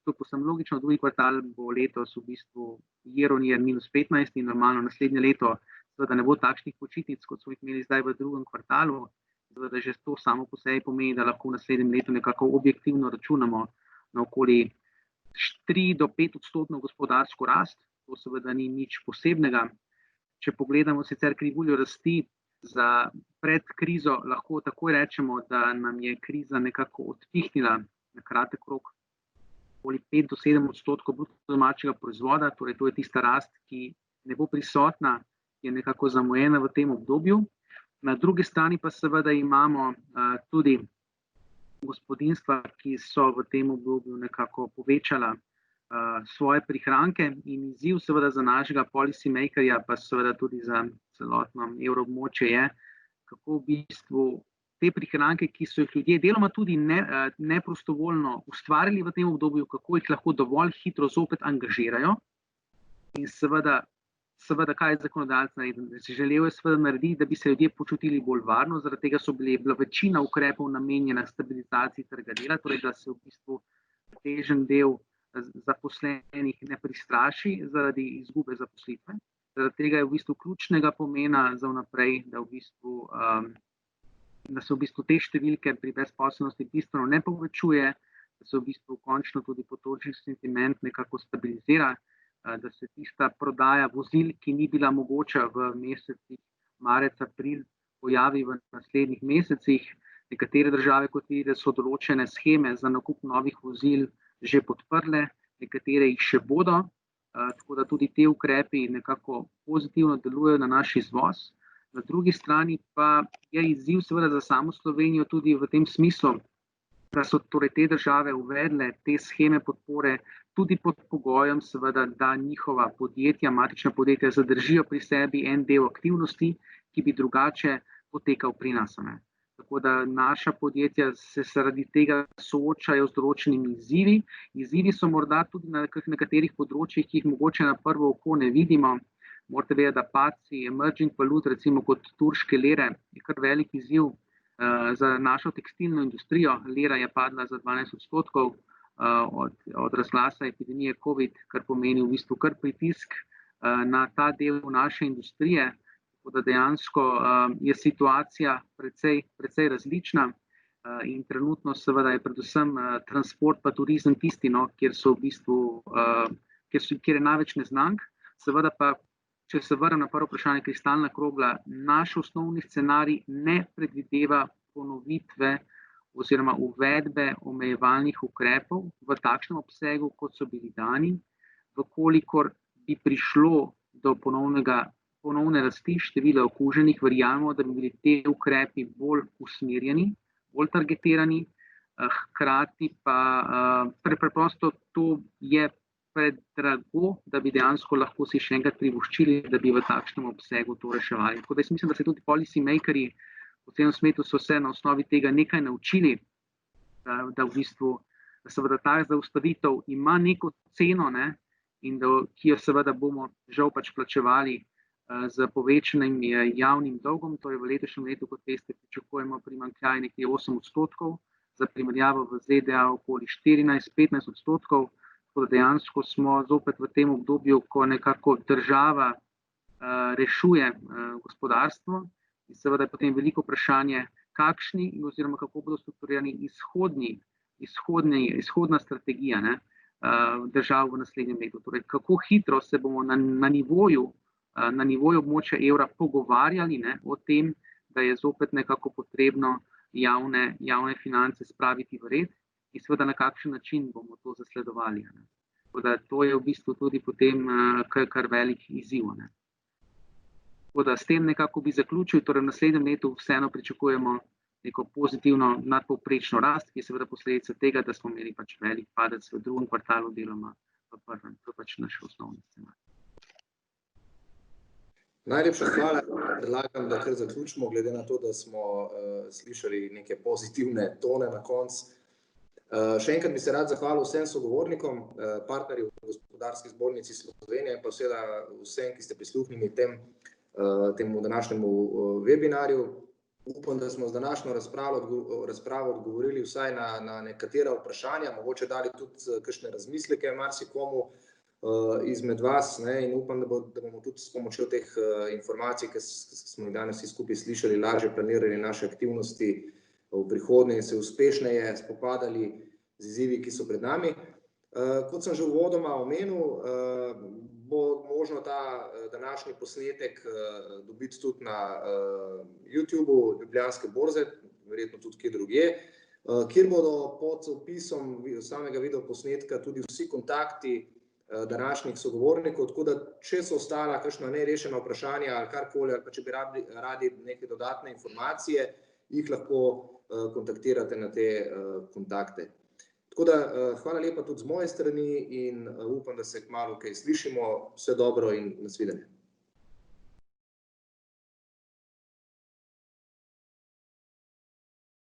To je povsem logično, drugi kvartal bo letos v bistvu year on year -15 in normalno naslednje leto seveda ne bo takšnih počitnic, kot smo jih imeli zdaj v drugem kvartalu. Seveda že to samo po sebi pomeni, da lahko v naslednjem letu nekako objektivno računamo na okoli 3 do 5% gospodarsko rast. To seveda ni nič posebnega. Če pogledamo sicer krivuljo rasti za pred krizo, lahko takoj rečemo, da nam je kriza nekako odpihnila na kratek rok okoli 5 do 7% bruto domačega proizvoda, torej to je tista rast, ki ne bo prisotna, je nekako zamujena v tem obdobju. Na drugi strani pa seveda imamo tudi gospodinjstva, ki so v tem obdobju nekako povečala svoje prihranke in izziv seveda za našega policy makerja, pa seveda tudi za celotno evroobmočje je, kako v bistvu te prihranke, ki so jih ljudje deloma tudi neprostovoljno ustvarili v tem obdobju, kako jih lahko dovolj hitro zopet angažirajo. In seveda, kaj je zakonodajalec naredil? Želel je seveda narediti, da bi se ljudje počutili bolj varno, zaradi tega so bila večina ukrepov namenjena stabilizaciji trga dela, torej da se v bistvu težen del zaposlenih ne pristraši zaradi izgube zaposlitve. Zaradi tega je v bistvu ključnega pomena za vnaprej, da se v bistvu te številke pri brezposelnosti bistveno ne povečuje, da se v bistvu končno tudi potrošniški sentiment nekako stabilizira, da se tista prodaja vozil, ki ni bila mogoča v mesecih marec, april, pojavi v naslednjih mesecih. Nekatere države, kot vidite, so določene sheme za nakup novih vozil že podprle, nekatere jih še bodo, tako da tudi te ukrepi nekako pozitivno delujejo na naš izvoz. Na drugi strani pa je izziv seveda za samo Slovenijo tudi v tem smislu, da so torej te države uvedle te sheme podpore tudi pod pogojem seveda, da njihova podjetja, matična podjetja zadržijo pri sebi en del aktivnosti, ki bi drugače potekal pri nas. Tako da naša podjetja se zaradi tega soočajo z določenimi izzivi. Izzivi so morda tudi na nekaterih področjih, ki jih mogoče na prvo oko ne vidimo. Morate vedeti, da padci emerging valut, recimo kot turške lire, je kar velik izziv za našo tekstilno industrijo. Lira je padla za 12% od razglasa epidemije COVID, kar pomeni v bistvu kar pritisk na ta del naše industrije. Tako da dejansko je situacija precej različna in trenutno seveda je predvsem transport pa turizem tisti, kjer so v bistvu, kjer je največ neznank. Seveda pa, če se vrnem na prvo vprašanje, kristalna krogla, naš osnovni scenarij ne predvideva ponovitve oziroma uvedbe omejevalnih ukrepov v takšnem obsegu, kot so bili dani. Vkolikor bi prišlo do ponovne rasti števila okuženih, verjamemo, da bi bili te ukrepi bolj usmerjeni, bolj targetirani, hkrati pa preprosto to je predrago, da bi dejansko lahko si še enkrat privoščili, da bi v takšnem obsegu to reševali. Tako da jaz mislim, da se tudi policy makerji v celem svetu so se na osnovi tega nekaj naučili, da v bistvu seveda ta zaustavitev ima neko ceno, in ki jo seveda bomo žal pač plačevali z povečanim javnim dolgom. Torej v letošnjem letu, kot veste, pričakujemo primanjkljaj nekje 8%, za primerjavo v ZDA okoli 14-15%. Tako da dejansko smo zopet v tem obdobju, ko nekako država rešuje gospodarstvo in seveda je potem veliko vprašanje, kakšni oziroma kako bodo strukturirani izhodna strategija držav v naslednjem letu. Torej, kako hitro se bomo na nivoju območja evra pogovarjali o tem, da je zopet nekako potrebno javne finance spraviti v red in seveda na kakšen način bomo to zasledovali. Tako da to je v bistvu tudi potem kar velik izziv, ne. Tako da s tem nekako bi zaključil, torej v naslednjem letu vseeno pričakujemo neko pozitivno nadpovprečno rast, ki je seveda posledica tega, da smo imeli pač velik padec v drugem kvartalu deloma v prvem. To je pač naš osnovni scenarij. Najlepša hvala. Predlagam, da kar zaključimo, glede na to, da smo slišali neke pozitivne tone na koncu. Še enkrat bi se rad zahvalil vsem sogovornikom, partnerjev v Gospodarski zbornici Slovenije in pa seveda vsem, ki ste prisluhnili temu današnjemu webinarju. Upam, da smo z današnjo razpravo odgovorili vsaj na nekatera vprašanja, mogoče dali tudi kakšne razmisleke marsikomu izmed vas, ne, in upam, da bomo tudi s pomočjo teh informacij, ki smo jih danes vsi skupaj slišali, lažje planirali naše aktivnosti v prihodnje in se uspešneje spopadali z izzivi, ki so pred nami. Kot sem že uvodoma omenil, bo možno ta današnji posnetek dobiti tudi na YouTubeu Ljubljanske borze, verjetno tudi kje drugje, kjer bodo pod opisom samega videoposnetka tudi vsi kontakti današnjih sogovornikov, tako da če so ostala kakšna nerešena vprašanja ali karkoli, ali pa če bi radi neke dodatne informacije, jih lahko kontaktirate na te kontakte. Tako da hvala lepa tudi z moje strani in upam, da se kmalu kaj slišimo. Vse dobro in nasvidenje.